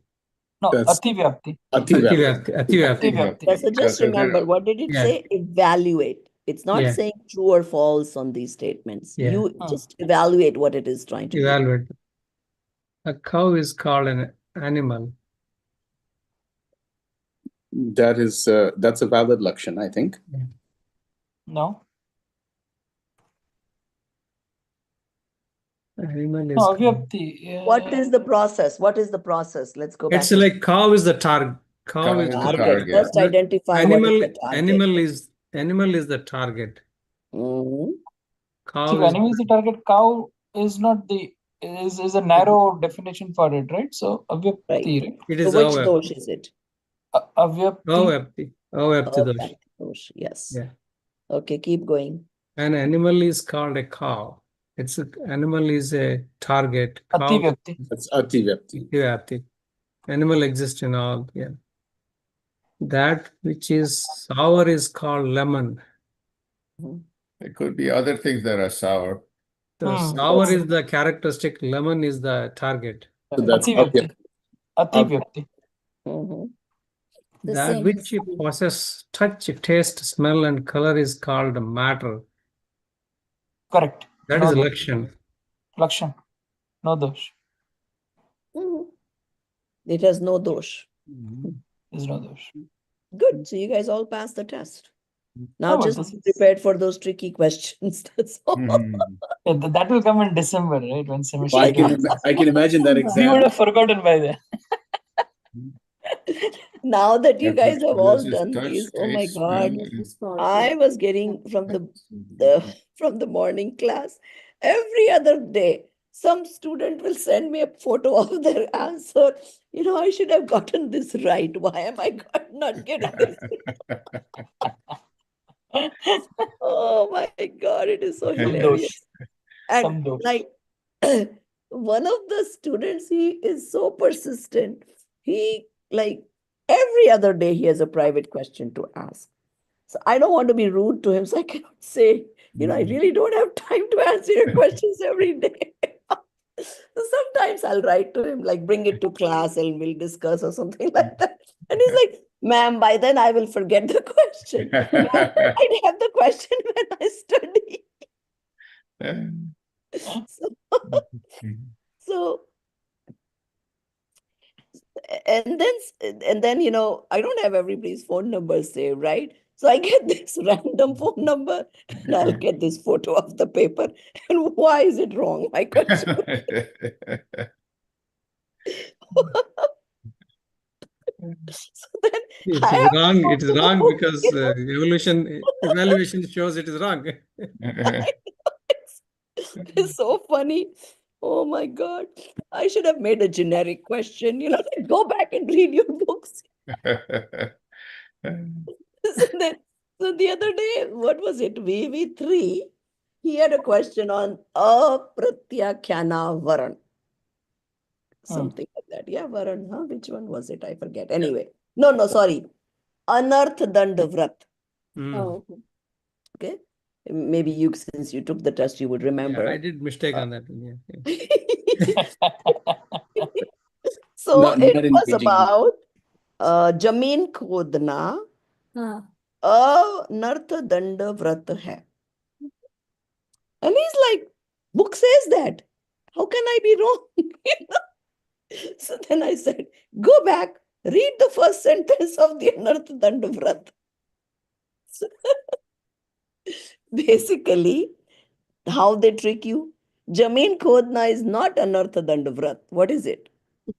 No, That's- Ativyapti. Ativyapti. Ativyapti. Ativyapti. Yeah, so just So there- remember, what did it Yeah. say? Evaluate. It's not Yeah. saying true or false on these statements. Yeah. You just evaluate what it is trying to do. Evaluate. A cow is called an animal. That is, that's a valid lakshan, I think. No. Animal is No, called- Avyapti. What is the process? What is the process? Let's go back. It's like cow is the target. Cow is the the target. First identify what is the target. Animal is the target. Mhm. Cow See, is animal is the target. Cow is not is a narrow definition for it, right? So Avyapti, right? it So is which avyapti. dosh is it? Avyapti. Avyapti dosh. Avyapti dosh, yes. Yeah. Okay, keep going. An animal is called a cow. Animal is a target. Cow Ativyapti. That's Ativyapti. Avyapti. Animal exists in all. Yeah. That which is sour is called lemon. There could be other things that are sour. So Hmm. sour is the characteristic. Lemon is the target. So that's Ativyapti. Ativyapti. Mhm. The That same which as- possesses touch, taste, smell, and color is called matter. Correct. That No is dosh. lakshan. Lakshan. No dosh. Mhm. It has no dosh. Is no dosh. Good. So you guys all passed the test. Now Oh, but just this be is- prepared for those tricky questions. That's all. Mhm. Yeah, that will come in December, right? When semester. Well, I can imagine that We exam. would have forgotten by then. Now that you That guys have all possesses done touch, these, oh my taste, God, smell, I was getting from the morning class every other day. Some student will send me a photo of their answer. I should have gotten this right. Why am I not getting this? Oh my God, it is so Some hilarious. dosh. And Some dosh. like one of the students, he is so persistent. He like Every other day he has a private question to ask. So I don't want to be rude to him, so I cannot say, I really don't have time to answer your questions every day. Sometimes I'll write to him, like, bring it to class and we'll discuss or something like that. And he's like, ma'am, by then I will forget the question. Ma'am, I'd have the question when I study. So, and then I don't have everybody's phone number saved, right? So I get this random phone number and I'll get this photo of the paper. And why is it wrong? My question. So then It I is have to wrong. go It is to the wrong book, because evaluation shows it is wrong. It's so funny. Oh my God. I should have made a generic question, like, go back and read your books. So the other day, what was it? VV3, he had a question on apratyakhana varan. Something like that. Yeah, varan, huh? Which one was it? I forget. Anyway, no, sorry. Anarth dand vrat. Oh, okay. Okay. Maybe since you took the test, you would Yeah, remember. I did mistake on that one. Yeah. So Not it was engaging. about Jameen Khodna, Narth Dand Vrat hai. And he's like, book says that. How can I be wrong? So then I said, go back, read the first sentence of the Anarth Dand Vrat. So basically, how they trick you. Jameen Khodna is not Anarth Dand Vrat. What is it?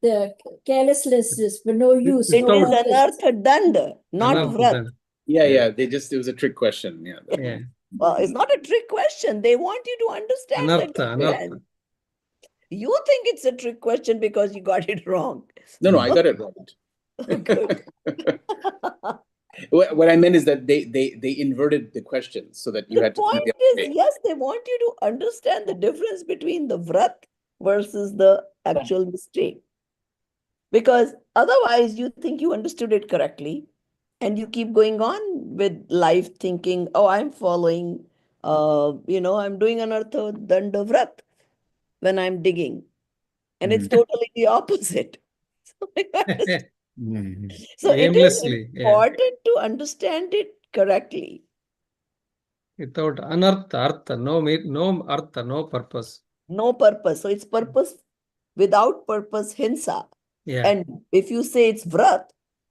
The carelessness for no use. It Without- is Anarth Dand, not Anarth Vrat. Dand. Yeah. It was a trick question. Yeah. Yeah. Well, it's not a trick question. They want you to understand the Anartha. difference. You think it's a trick question because you got it wrong. No, I got it right. Good. What I meant is that they inverted the question so that you The had to point think the other is, way. yes, they want you to understand the difference between the vrat versus the actual mistake. Because otherwise, you think you understood it correctly and you keep going on with life thinking, oh, I'm following, I'm doing anartha danda vrat when I'm digging. And it's totally the opposite. So it is Aimlessly, yeah. important to understand it correctly. Without anartha, artha, no artha, no purpose. No purpose. So it's purpose without purpose, hinsa. Yeah. And if you say it's vrat,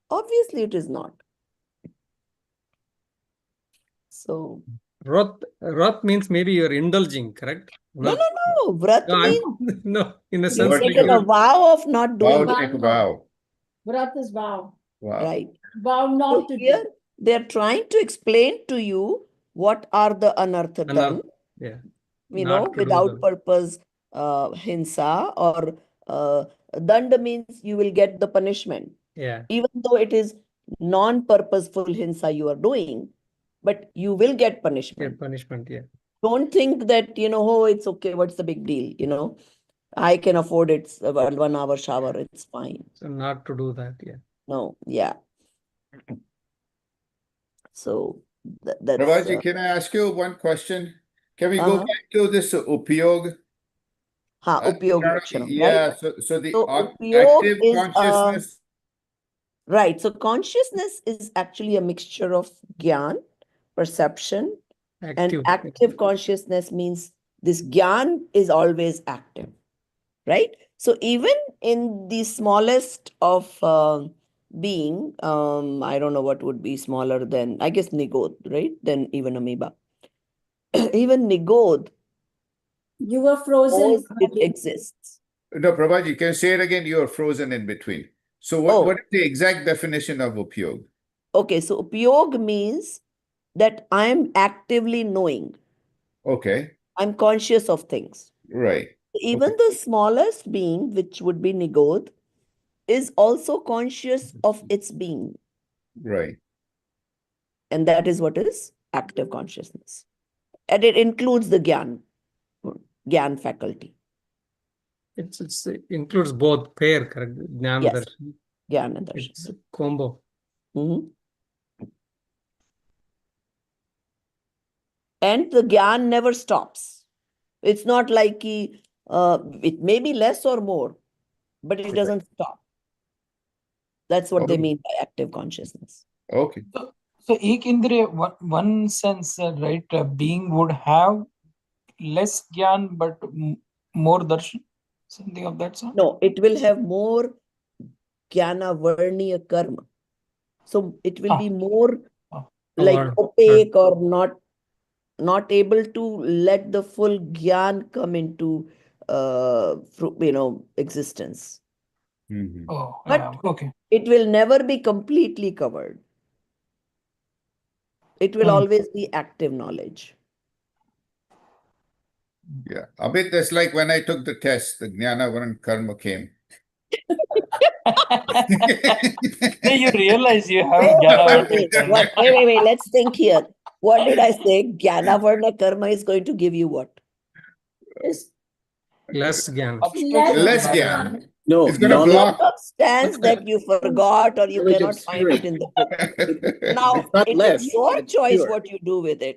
obviously it is not. So Rat means maybe you're indulging, correct? no. Vrat No, means no, in a you've sense like taken a vow of not doing Vow, it. take a vow. Vrat is vow. Wow. Right. Vow So not to here do. they're trying to explain to you what are the anartha done, yeah. without them. purpose, hinsa, or danda means you will get the punishment. Yeah. Even though it is non-purposeful hinsa you are doing, but you will get punishment. Get punishment, yeah. Don't think that, oh, it's okay, what's the big deal, I can afford it, 1 hour shower, it's fine. So not to do that, yeah. No, yeah. So that's... Prabhaji, can I ask you one question? Can we go back to this upyog? upyog lakshanam, Yeah, right? so the So upyog active is, consciousness. right. So consciousness is actually a mixture of gyan, perception, and active consciousness means this gyan is always active, right? So even in the smallest of being, I don't know what would be smaller than, I guess, Nigod, right? Than even amoeba. Even Nigod, You were frozen. it exists. No, Prabhaji, can you say it again? You're frozen in between. So what is the exact definition of upyog? Okay, so upyog means that I'm actively knowing. Okay. I'm conscious of things. Right. Even the smallest being, which would be Nigod, is also conscious of its being. Right. And that is what is active consciousness. And it includes the Gyan faculty. It includes both pair, correct? Jnana Yes. darshan. Jnana darshan. It's a combo. Mhm. And the Gyan never stops. It's not like it may be less or more, but it doesn't stop. That's what they Okay. mean by active consciousness. Okay. So ek indriya, one sense, right? Being would have less gyan but more darshan, something of that sort. No, it will have more Jnana Varniya karma. So it will be more like Aware. opaque or not able to let the full Gyan come into existence. Mhm. Oh, But okay. it will never be completely covered. It will always be active knowledge. Yeah. A bit that's like when I took the test, the Jnana Varan Karma came. Then you realize you have Wait, Jnana wait, Varna Karma. wait, let's think here. What did I say? Jnana Varna Karma is going to give you what? Less Gyan. Less Gyan. No, It's gonna knowledge. block. Circumstance that you forgot or you Knowledge cannot find it obscured. in the book. Now, It's not it less, is your it's choice pure. what you do with it.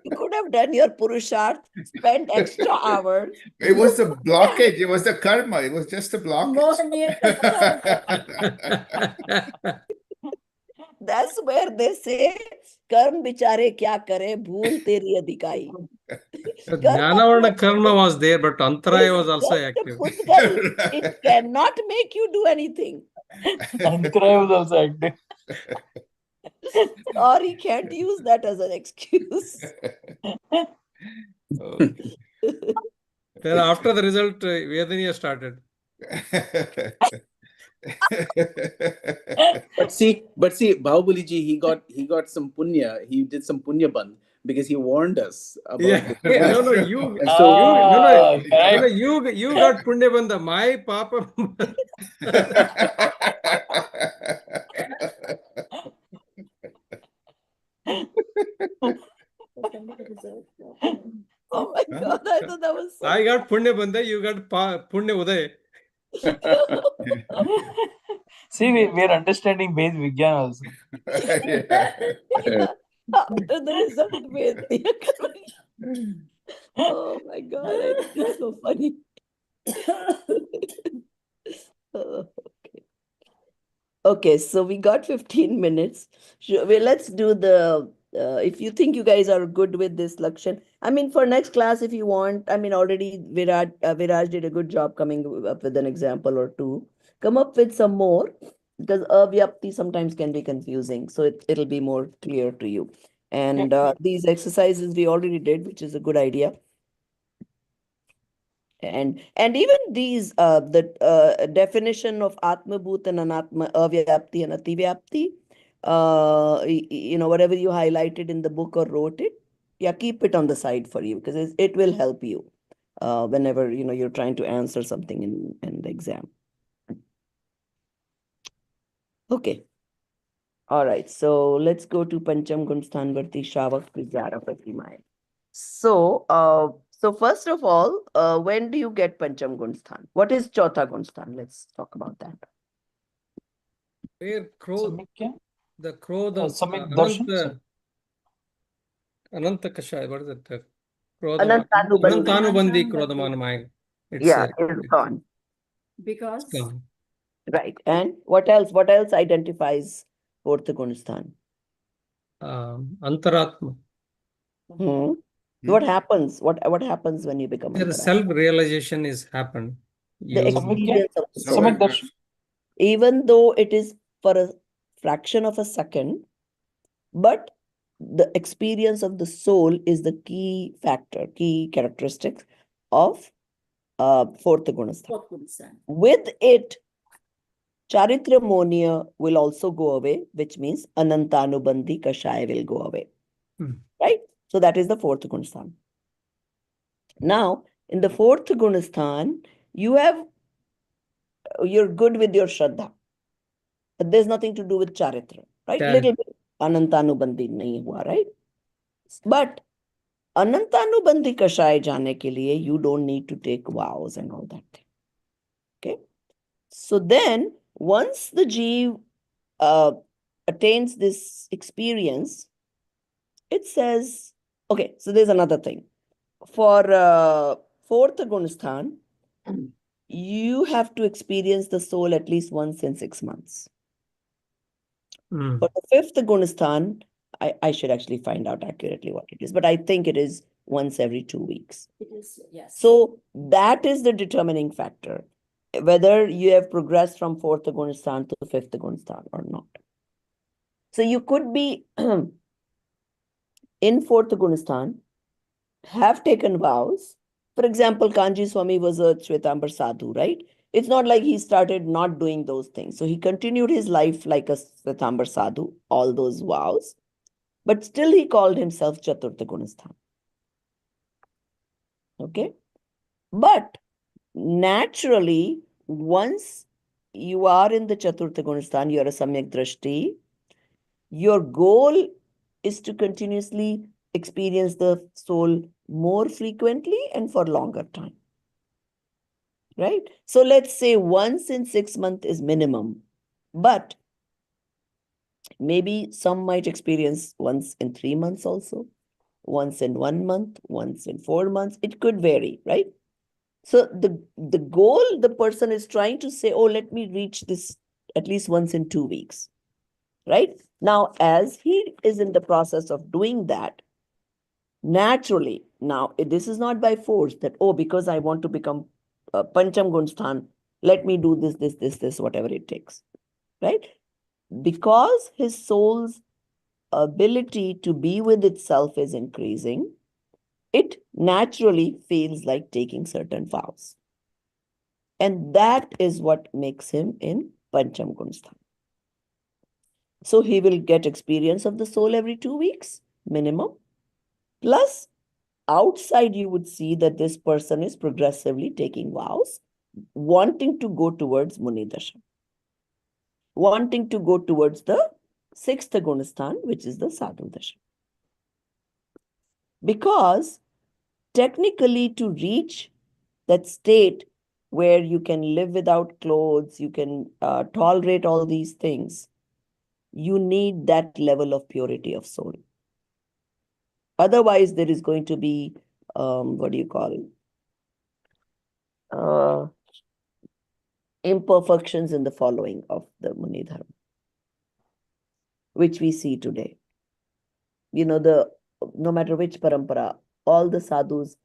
You could have done your Purusharth, spent extra hours. It was the blockage. It was the karma. It was just a Mohan, blockage. That's where they say, Karm bichare kya kare, bhool teri adhikai. Jnana Varna Karma was there, but Antaraya was also Just a active. putgal. It cannot make you do anything. Antaraya was also active. Or you can't use that as an excuse. Okay. Then after the result, Vedaniya started. But see, Bahubali ji, he got some punya. He did some punya bandh because he warned us about Yeah, this. no, you, And so correct. you got Punya Bandha. My Papa. Oh my God, I thought that was so I got Punya Bandha, you got Punya Uday. See, we are understanding Ved Vigyan also. after the result with oh my God, I think it's so funny. Okay. Okay, so we got 15 minutes. Let's do the, if you think you guys are good with this Lakshan. I mean, for next class, if you want, I mean, already Viraj did a good job coming up with an example or two. Come up with some more because avyapti sometimes can be confusing. So it'll be more clear to you. And these exercises we already did, which is a good idea. And even these the definition of atma bhut and anatma avyapti and ativyapti, whatever you highlighted in the book or wrote it, yeah, keep it on the side for you because it will help you whenever you're trying to answer something in the exam. Okay. All right, so let's go to Pancham Gunsthanvarti Shavak Vidyara Pratimaya. So, first of all, when do you get Pancham Gunsthan? What is Chautha Gunsthan? Let's talk about that. Where crow, Samikya? the crow, the Samik Darshan? Ananta Kashaya, what is it? Anantanubandhi. Anantanubandhi Krodhamanamaya. Yeah, it's gone. because gone. Right. And what else? What else identifies fourth Gunsthan? Antaratma. What happens? What happens when you become The Antaratma? self-realization is happened. The experience of the soul. Samik Darshan. Even though it is for a fraction of a second, but the experience of the soul is the key factor, key characteristic of fourth Gunasthan. With it, Charitramonia will also go away, which means Anantanubandhi Kashaya will go away. Right? So that is the fourth Gunasthan. Now, in the fourth Gunasthan, you're good with your Shraddha. But there's nothing to do with Charitra, right? Little bit Anantanubandhi nahi hua, right? But Anantanubandhi Kashaya jaane ke liye, you don't need to take vows and all that thing. Okay? So then, once the Jeev attains this experience, it says, okay, so there's another thing. For fourth Gunasthan, you have to experience the soul at least once in 6 months. Hmm. For the fifth Gunasthan, I should actually find out accurately what it is, but I think it is once every 2 weeks. It is, yes. So that is the determining factor, whether you have progressed from fourth Gunasthan to fifth Gunasthan or not. So you could be in fourth Gunasthan, have taken vows. For example, Kanji Swami was a Shwetambar sadhu, right? It's not like he started not doing those things. So he continued his life like a Shwetambar sadhu, all those vows, but still he called himself Chaturtha Gunasthan. Okay? But naturally, once you are in the Chaturtha Gunasthan, you're a Samyak Drashti, your goal is to continuously experience the soul more frequently and for longer time. Right? So let's say once in 6 months is minimum, but maybe some might experience once in 3 months also, once in 1 month, once in 4 months. It could vary, right? So the goal the person is trying to say, oh, let me reach this at least once in 2 weeks, right? Now, as he is in the process of doing that, naturally, now this is not by force that, oh, because I want to become Pancham Gunsthan, let me do this, whatever it takes, right? Because his soul's ability to be with itself is increasing, it naturally feels like taking certain vows. And that is what makes him in Pancham Gunsthan. So he will get experience of the soul every 2 weeks, minimum. Plus, outside you would see that this person is progressively taking vows, wanting to go towards Muni Dasha, wanting to go towards the sixth Gunasthan, which is the Sadhu Dasha. Because technically to reach that state where you can live without clothes, you can tolerate all these things, you need that level of purity of soul. Otherwise, there is going to be, what do you call it? Imperfections in the following of the Muni Dharma, which we see today. You know, no matter which parampara, all the sadhus,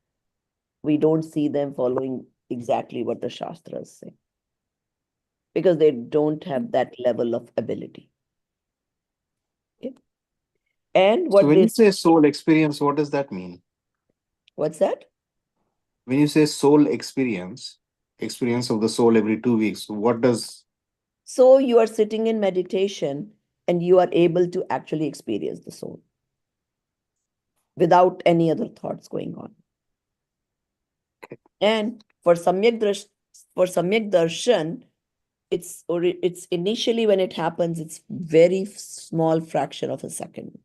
we don't see them following exactly what the Shastras say, because they don't have that level of ability. Okay? And what So when they, you say soul experience, what does that mean? what's that? When you say soul experience of the soul every 2 weeks, what does... So you are sitting in meditation and you are able to actually experience the soul without any other thoughts going on. And for Samyak Darshan, it's initially when it happens, it's very small fraction of a second.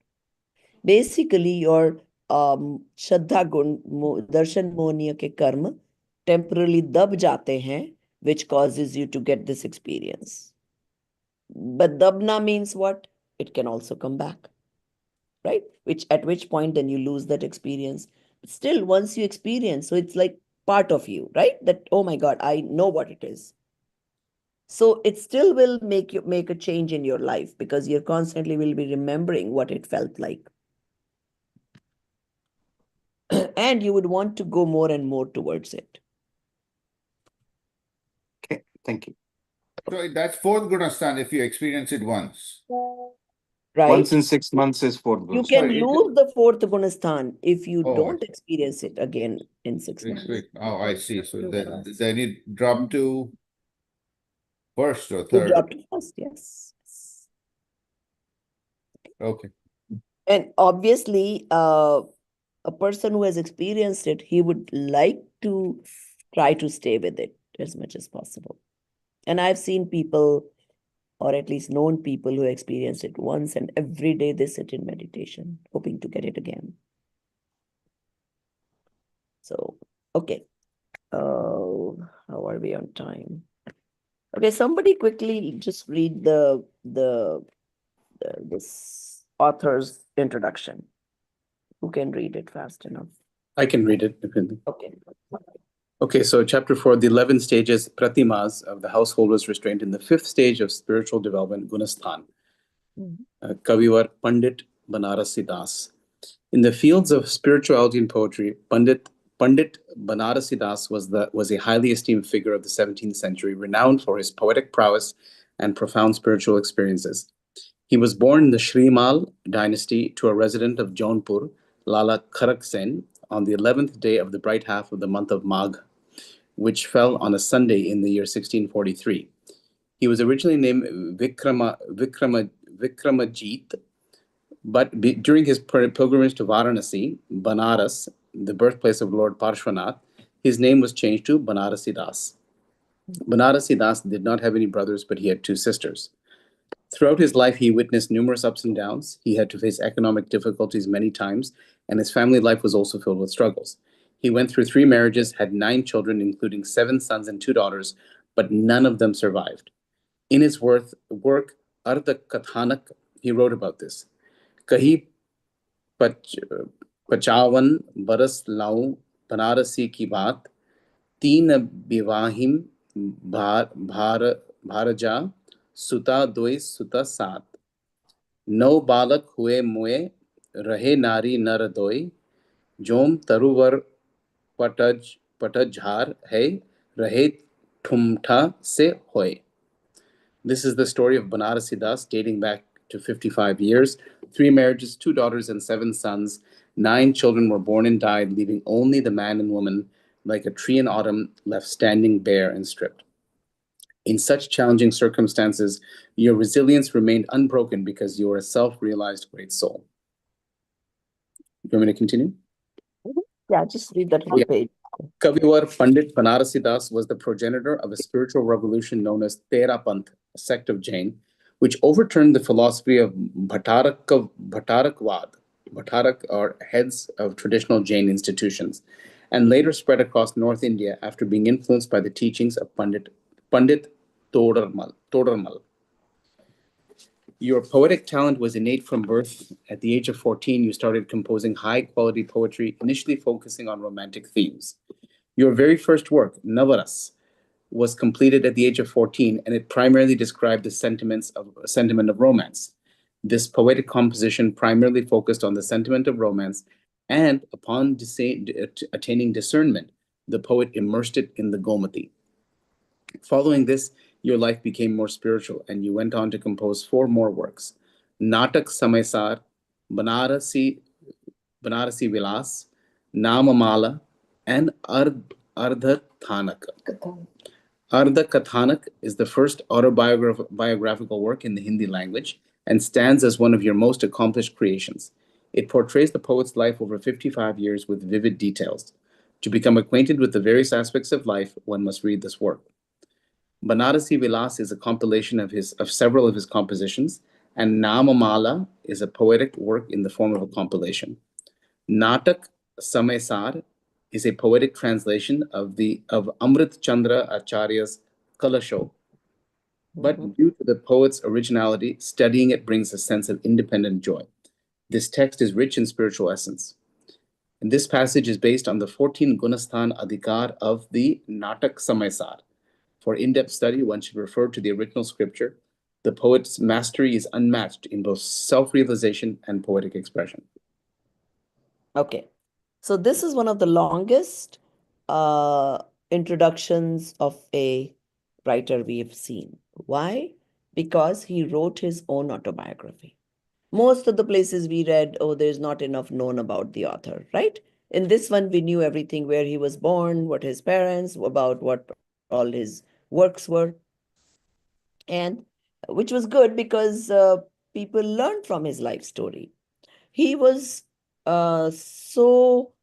Basically, your Shraddha Gun, Darshan Mohniya ke karma temporarily dab jate hain, which causes you to get this experience. But dabna means what? It can also come back, right? At which point then you lose that experience. But still, once you experience, so it's like part of you, right? That, oh my God, I know what it is. So it still will make a change in your life, because you're constantly will be remembering what it felt like. And you would want to go more and more towards it. Okay, thank you. So that's fourth Gunastan if you experience it once. Right? Once in 6 months is fourth You Gunasthan. can Sorry, lose the fourth Gunasthan if you Oh, don't experience it again in 6 months. Oh, I see. So then it dropped to first or You third. drop to first, yes. Okay. And obviously, a person who has experienced it, he would like to try to stay with it as much as possible. And I've seen people, or at least known people, who experienced it once, and every day they sit in meditation, hoping to get it again. So, okay. How are we on time? Okay, somebody quickly just read this author's introduction. Who can read it fast enough? I can read it. Okay. Okay, so chapter 4, the 11 stages, pratimas, of the householder's restraint in the 5th stage of spiritual development, Gunasthan. Kavivar Pandit Banarasi Das. In the fields of spirituality and poetry, Pandit Banarasi Das was a highly esteemed figure of the 17th century, renowned for his poetic prowess and profound spiritual experiences. He was born in the Shrimal dynasty to a resident of Jaunpur, Lala Kharak Sen, on the 11th day of the bright half of the month of Magh, which fell on a Sunday in the year 1643. He was originally named Vikramajit, but during his pilgrimage to Varanasi, Banaras, the birthplace of Lord Parshvanath, his name was changed to Banarasi Das. Banarasi Das did not have any brothers, but he had 2 sisters. Throughout his life, he witnessed numerous ups and downs. He had to face economic difficulties many times, and his family life was also filled with struggles. He went through 3 marriages, had 9 children, including 7 sons and 2 daughters, but none of them survived. In his work Ardha Kathanak, he wrote about this. Kahi 55 बरस लाऊं बनारसी की बात, 3 विवाहिम भारजा, सुता 2 सुता 7, 9 बालक हुए मुए, रहे नारी नर दोय, जोम तरुवर पटझार है, रहे ठुमठा से होय. This is the story of Banarasi Das, dating back to 55 years, 3 marriages, 2 daughters, and 7 sons. 9 children were born and died, leaving only the man and woman, like a tree in autumn, left standing bare and stripped. In such challenging circumstances, your resilience remained unbroken because you are a self-realized great soul. You want me to continue? Yeah, just read that whole page. Kavivar Pandit Banarasi Das was the progenitor of a spiritual revolution known as Tera Panth, a sect of Jain, which overturned the philosophy of Bhattarakvad, Bhattarak are heads of traditional Jain institutions, and later spread across North India after being influenced by the teachings of Pandit Todarmal. Your poetic talent was innate from birth. At the age of 14, you started composing high-quality poetry, initially focusing on romantic themes. Your very first work, Navaras, was completed at the age of 14, and it primarily described the sentiment of romance. This poetic composition primarily focused on the sentiment of romance, and upon attaining discernment, the poet immersed it in the Gomati. Following this, your life became more spiritual, and you went on to compose 4 more works: Natak Samaysar, Banarasi Vilas, Namamala, and Ardha Thanak. Ardha Kathanak is the first autobiographical work in the Hindi language and stands as one of your most accomplished creations. It portrays the poet's life over 55 years with vivid details. To become acquainted with the various aspects of life, one must read this work. Banarasi Vilas is a compilation of several of his compositions, and Namamala is a poetic work in the form of a compilation. Natak Samaysar is a poetic translation of Amrit Chandra Acharya's Kalasho. But due to the poet's originality, studying it brings a sense of independent joy. This text is rich in spiritual essence. And this passage is based on the 14 Gunasthan Adhikar of the Natak Samaysar. For in-depth study, one should refer to the original scripture. The poet's mastery is unmatched in both self-realization and poetic expression. Okay, so this is one of the longest introductions of a writer we have seen. Why? Because he wrote his own autobiography. Most of the places we read, oh, there's not enough known about the author, right? In this one, we knew everything: where he was born, what his parents, about what all his works were, and which was good because people learned from his life story. He was so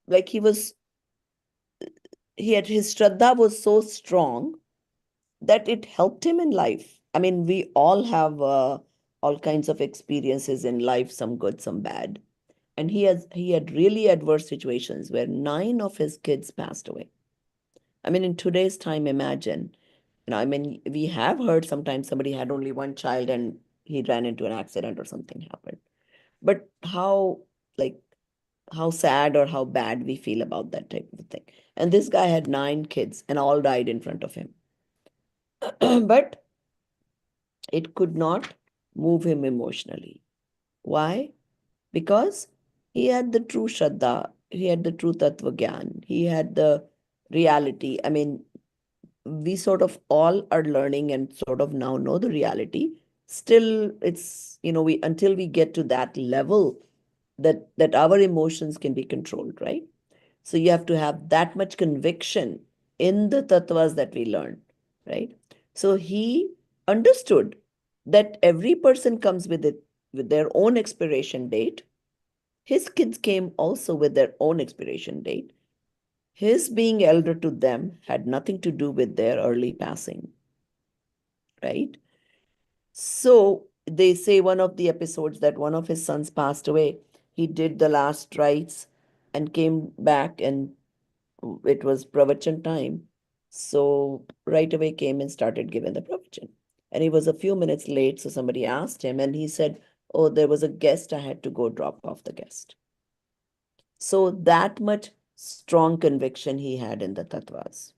like his Shraddha was so strong that it helped him in life. I mean, we all have all kinds of experiences in life, some good, some bad. And he had really adverse situations where 9 of his kids passed away. I mean, in today's time, imagine, I mean, we have heard sometimes somebody had only one child and he ran into an accident or something happened. But like, how sad or how bad we feel about that type of thing. And this guy had 9 kids and all died in front of him. But it could not move him emotionally. Why? Because he had the true Shraddha, he had the true Tattva Gyan, he had the reality. I mean, we sort of all are learning and sort of now know the reality. Still, it's, we until we get to that level that our emotions can be controlled, right? So you have to have that much conviction in the tattvas that we learn, right? So he understood that every person comes with it with their own expiration date. His kids came also with their own expiration date. His being elder to them had nothing to do with their early passing, right? So they say one of the episodes that one of his sons passed away. He did the last rites and came back, and it was pravachan time. So right away came and started giving the pravachan. And he was a few minutes late, so somebody asked him, and he said, "Oh, there was a guest. I had to go drop off the guest." So that much strong conviction he had in the tattvas.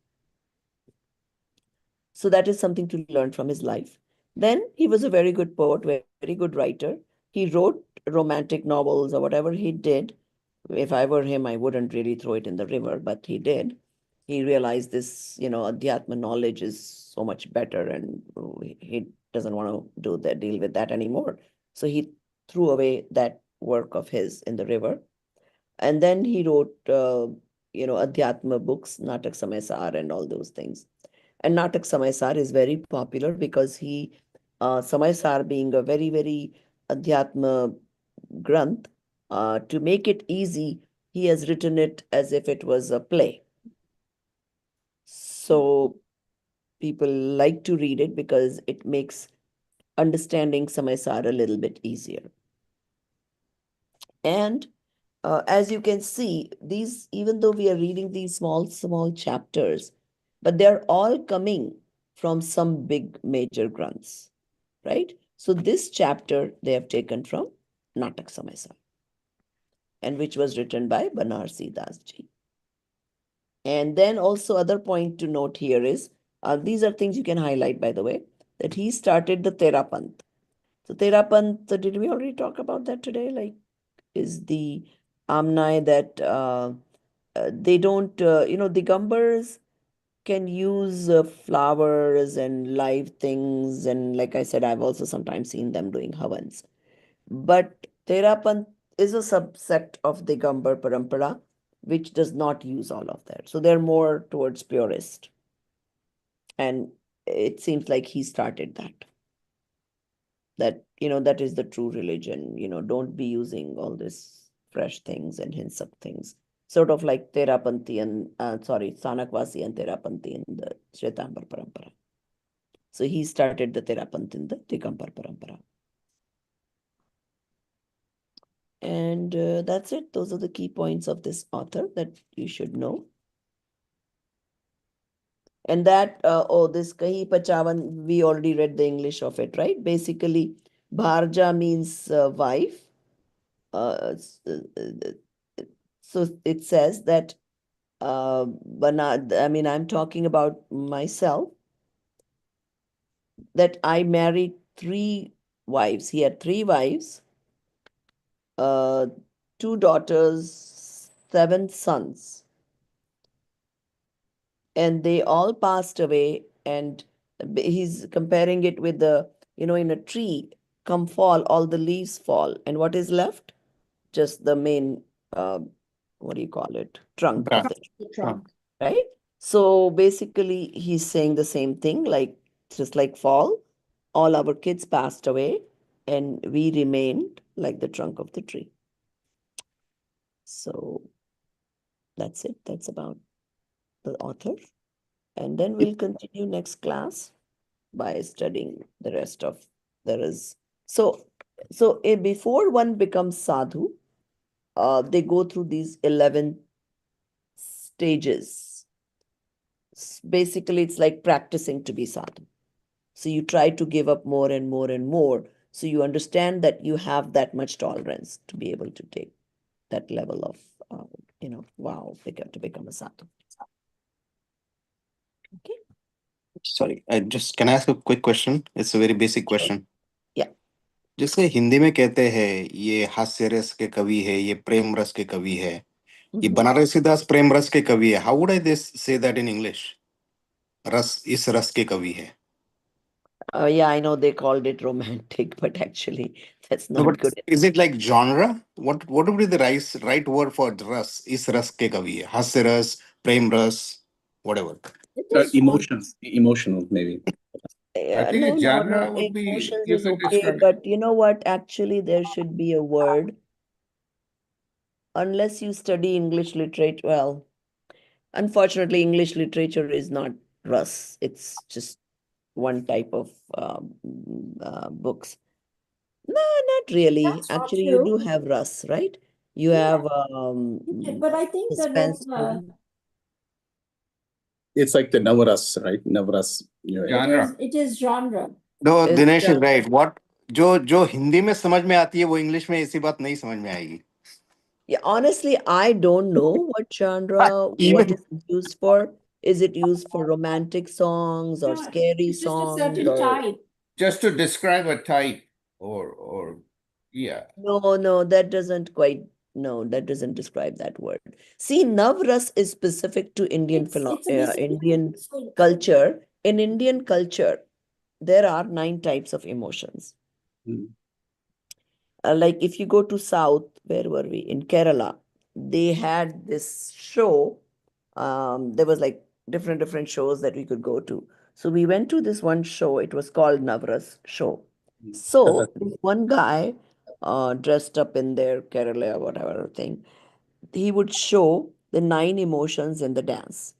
So that is something to learn from his life. Then he was a very good poet, very good writer. He wrote romantic novels or whatever he did. If I were him, I wouldn't really throw it in the river, but he did. He realized this, Adhyatma knowledge is so much better, and he doesn't want to deal with that anymore. So he threw away that work of his in the river. And then he wrote, Adhyatma books, Natak Samaysar and all those things. And Natak Samaysar is very popular because Samaysar being a very, very Adhyatma granth, to make it easy, he has written it as if it was a play. So people like to read it because it makes understanding Samaysar a little bit easier. And as you can see, even though we are reading these small chapters, but they're all coming from some big major granths, right? So this chapter they have taken from Natak Samaysar, and which was written by Banarsi Das Ji. And then also other point to note here is, these are things you can highlight, by the way, that he started the Terapanth. So Terapanth, did we already talk about that today? Like, is the Amnai that they don't, Digambars can use flowers and live things. And like I said, I've also sometimes seen them doing havans. But Terapanth is a subset of Digambar Parampara, which does not use all of that. So they're more towards purist. And it seems like he started that. That is the true religion. Don't be using all this fresh things and hints of things. Sort of like Terapanthi and, Sanakvasi and Terapanthi in the Shwetambar Parampara. So he started the Terapanth in the Digambar Parampara. And that's it. Those are the key points of this author that you should know. And that, this Kahi Pachavan, we already read the English of it, right? Basically, Bharja means wife. So it says that, I'm talking about myself, that I married 3 wives. He had 3 wives, 2 daughters, 7 sons. And they all passed away. And he's comparing it with in a tree, come fall, all the leaves fall. And what is left? Just the main, what do you call it? Trunk of the tree, Trunk. right? So basically, he's saying the same thing, like just like fall, all our kids passed away and we remained like the trunk of the tree. So that's it. That's about the author. And then we'll continue next class by studying the rest of So before one becomes sadhu, they go through these 11 stages. basically it's like practicing to be sadhu. So you try to give up more and more and more. So you understand that you have that much tolerance to be able to take that level of, wow, to become a sadhu. Okay. Sorry, I just can I ask a quick question? It's a very basic question. Yeah. जिसके हिंदी में कहते हैं ये हास्य रस के कवि है, ये प्रेम रस के कवि है, ये बनारसी दास प्रेम रस के कवि है. How would I say that in English? रस इस रस के कवि है. Yeah, I know they called it romantic, but actually that's No, not but good. is it like genre? What would be the right word for रस? इस रस के कवि है. हास्य रस, प्रेम रस, whatever. Emotional, maybe. I think No, a genre would be emotions is different okay, description. but you know what? Actually, there should be a word. Unless you study English literature, well, unfortunately, English literature is not Rus. It's just one type of books. No, not really. That's not Actually, you do true. have Rus, right? You Yeah. have But I think that suspense. It's like the Navaras, right? Navaras. Genre. it is genre. No, It's Dinesh is genre. right. What जो हिंदी में समझ में आती है वो English में ऐसी बात नहीं समझ में आएगी. Yeah, honestly, I don't know what genre, what Even is it used for. Is it used for romantic songs or No, scary it's just a songs certain or type. Just to describe a type or yeah. no, that doesn't quite that doesn't describe that word. See, Navras is specific to Indian It's basically Indian culture. In Indian culture, there are 9 types of emotions. Like if you go to South, where were we? In Kerala, they had this show. There was like different shows that we could go to. So we went to this one show. It was called Navras show. So this one guy, dressed up in their Kerala or whatever thing, he would show the 9 emotions in the dance.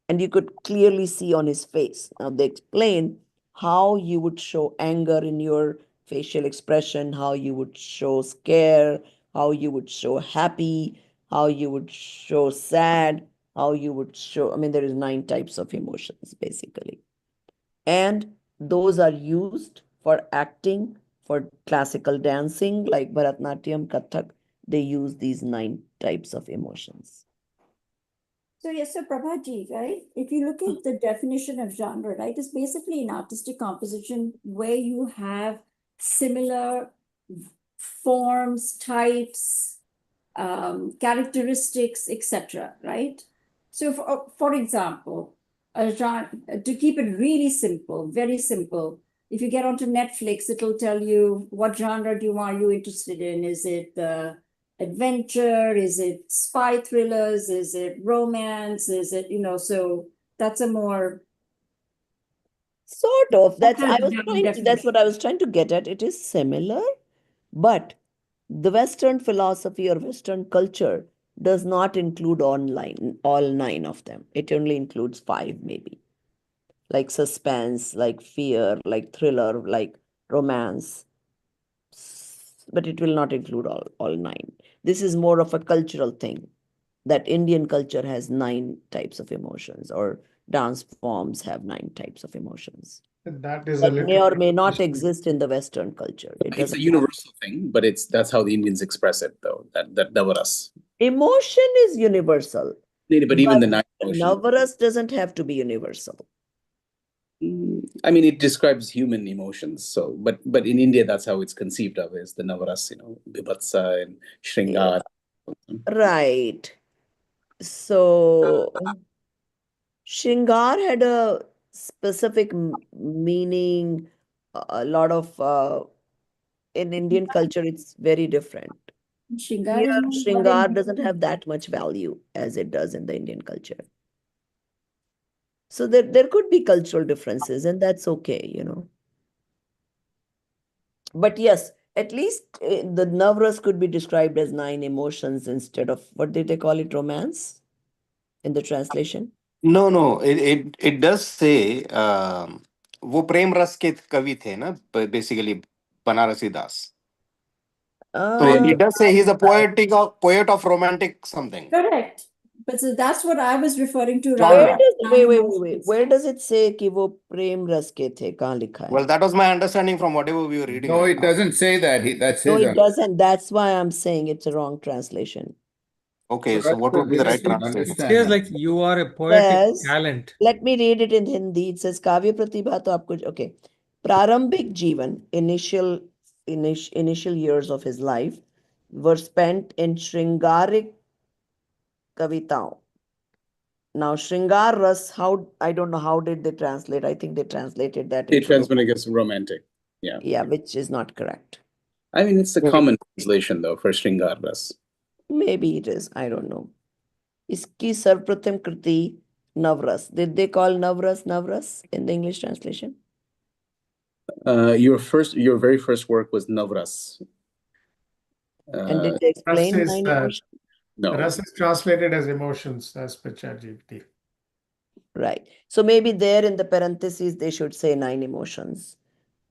And you could clearly see on his face. Now they explain how you would show anger in your facial expression, how you would show scare, how you would show happy, how you would show sad, how you would show, I mean, there is 9 types of emotions basically. And those are used for acting, for classical dancing like Bharatnatyam, Kathak. They use these 9 types of emotions. So yes, so Prabhaji, right? If you look at the definition of genre, right, it's basically an artistic composition where you have similar forms, types, characteristics, etc. Right? So, for example, a genre, to keep it really simple, very simple. If you get onto Netflix, it'll tell you what genre are you interested in? Is it adventure? Is it spy thrillers? Is it romance? Is it, so that's a more Sort of. That's definition. what I was trying to get at. It is similar, but the Western philosophy or Western culture does not include all 9 of them. It only includes 5 maybe. Like suspense, like fear, like thriller, like romance. But it will not include all 9. This is more of a cultural thing, that Indian culture has 9 types of emotions, or dance forms have 9 types of emotions. That is a That may little or may not exist in the Western culture. It It's doesn't a universal thing, but that's how the Indians express it, though. That Navaras. Emotion is universal. But even the 9 But emotions. Navaras doesn't have to be universal. I mean, it describes human emotions. So, but in India, that's how it's conceived of, is the Navaras, Bibhatsa and Shringar. Right. So Shringar had a specific meaning. A lot of in Indian culture, it's very different. Shringar Here, is more Shringar doesn't have that much value as it does in the Indian culture. So there could be cultural differences, and that's okay. But yes, at least the Navras could be described as 9 emotions instead of, what did they call it, romance in the translation? No. It does say वो प्रेम रस के कवि थे ना basically Banarasi Das. So it does say he's a poet of romantic something. correct. But so that's what I was referring to. John, Where rather does than wait, nine wait, wait, emotions. wait. Where does it say कि वो प्रेम रस के थे? कहाँ लिखा है? well, that was my understanding from whatever we were reading. No, right it now. doesn't say that. That's No, his. it doesn't. That's why I'm saying it's a wrong translation. Okay, So so what would be the right that's translation? It says understanding. like you are a poetic Says, talent. let me read it in Hindi. It says काव्य प्रतिभा तो आपको okay. प्रारंभिक जीवन initial years of his life were spent in Shringarik kavitaon. Now Shringar Ras, how I don't know how did they translate. I think they translated that They into translate, I guess, romantic. Yeah. yeah, which is not correct. I mean, it's the common translation though for Shringar Ras. Maybe it is. I don't know. इसकी सर्वप्रथम कृति नवरस. Did they call Navras in the English translation? Your very first work was Navras. And did they explain is, nine emotions? No. Ras is translated as emotions as per ChatGPT. Right. So maybe there in the parentheses they should say 9 emotions.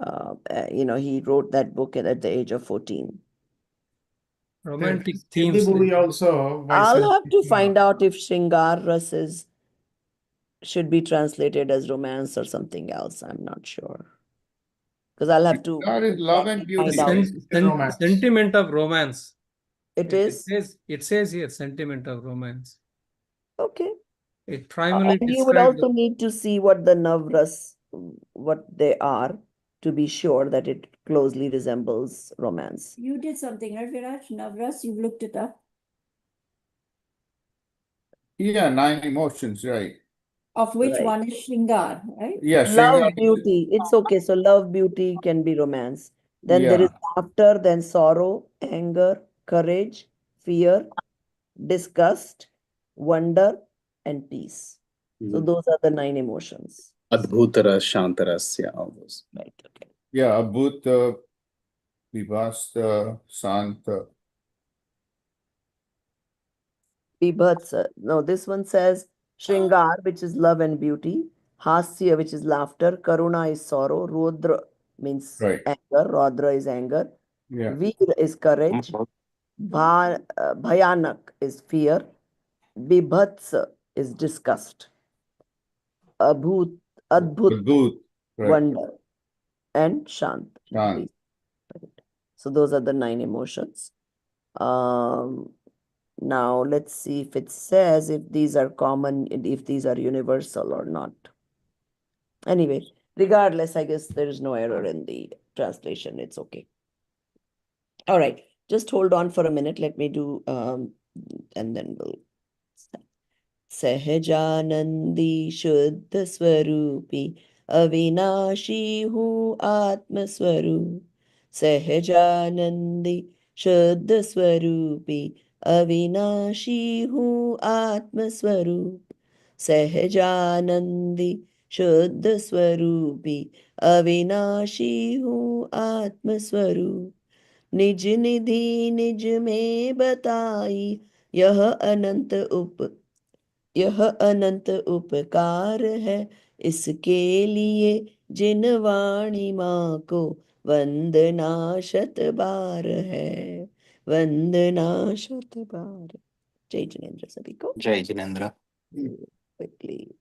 He wrote that book at the age of 14. Romantic Hindi themes. movie also. I'll have to find out if Shringar Ras should be translated as romance or something else. I'm not sure. Because I'll have to God is love and beauty. find out. Romance. Sentiment of romance. It It is? says here sentiment of romance. Okay. It primarily And you would describes also need to see what the Navras, what they are, to be sure that it closely resembles romance. You did something, right, Viraj? Navras, you looked it up. Yeah, 9 emotions, right? Of which Right. one is Shringar, right? Yeah, Love, Shringar. beauty. It's okay. So love, beauty can be romance. Then there Yeah. is laughter, then sorrow, anger, courage, fear, disgust, wonder, and peace. So Mhm. those are the 9 emotions. Adbhutaras, Shantaras, yeah, all those. Right. Okay. Yeah, Abhut, Vivasta, Santa. Bibhatsa. No, this one says Shringar, which is love and beauty. Hasya, which is laughter. Karuna is sorrow. Rudra means Right. anger. Rodra is anger. Yeah. Veer is courage. Bhayanak is fear. Bibhatsa is disgust. Abhut, Adbhut, Adbhut. Right. wonder. And Shant. Shant. peace. Right. So those are the 9 emotions. Now let's see if it says if these are common, if these are universal or not. Anyway, regardless, I guess there is no error in the translation. It's okay. All right, just hold on for a minute. Let me do, and then we'll start. सहजानंदी शुद्ध स्वरूपी अविनाशी हूँ आत्म स्वरूप सहजानंदी शुद्ध स्वरूपी अविनाशी हूँ आत्म स्वरूप सहजानंदी शुद्ध स्वरूपी अविनाशी हूँ आत्म स्वरूप निज निधि निज में बताई यह अनंत उपकार है इसके लिए जिन वाणी माँ को वंदना शत बार है वंदना शत बार। जय जिनेन्द्र सभी को। Jai Jinendra. Quickly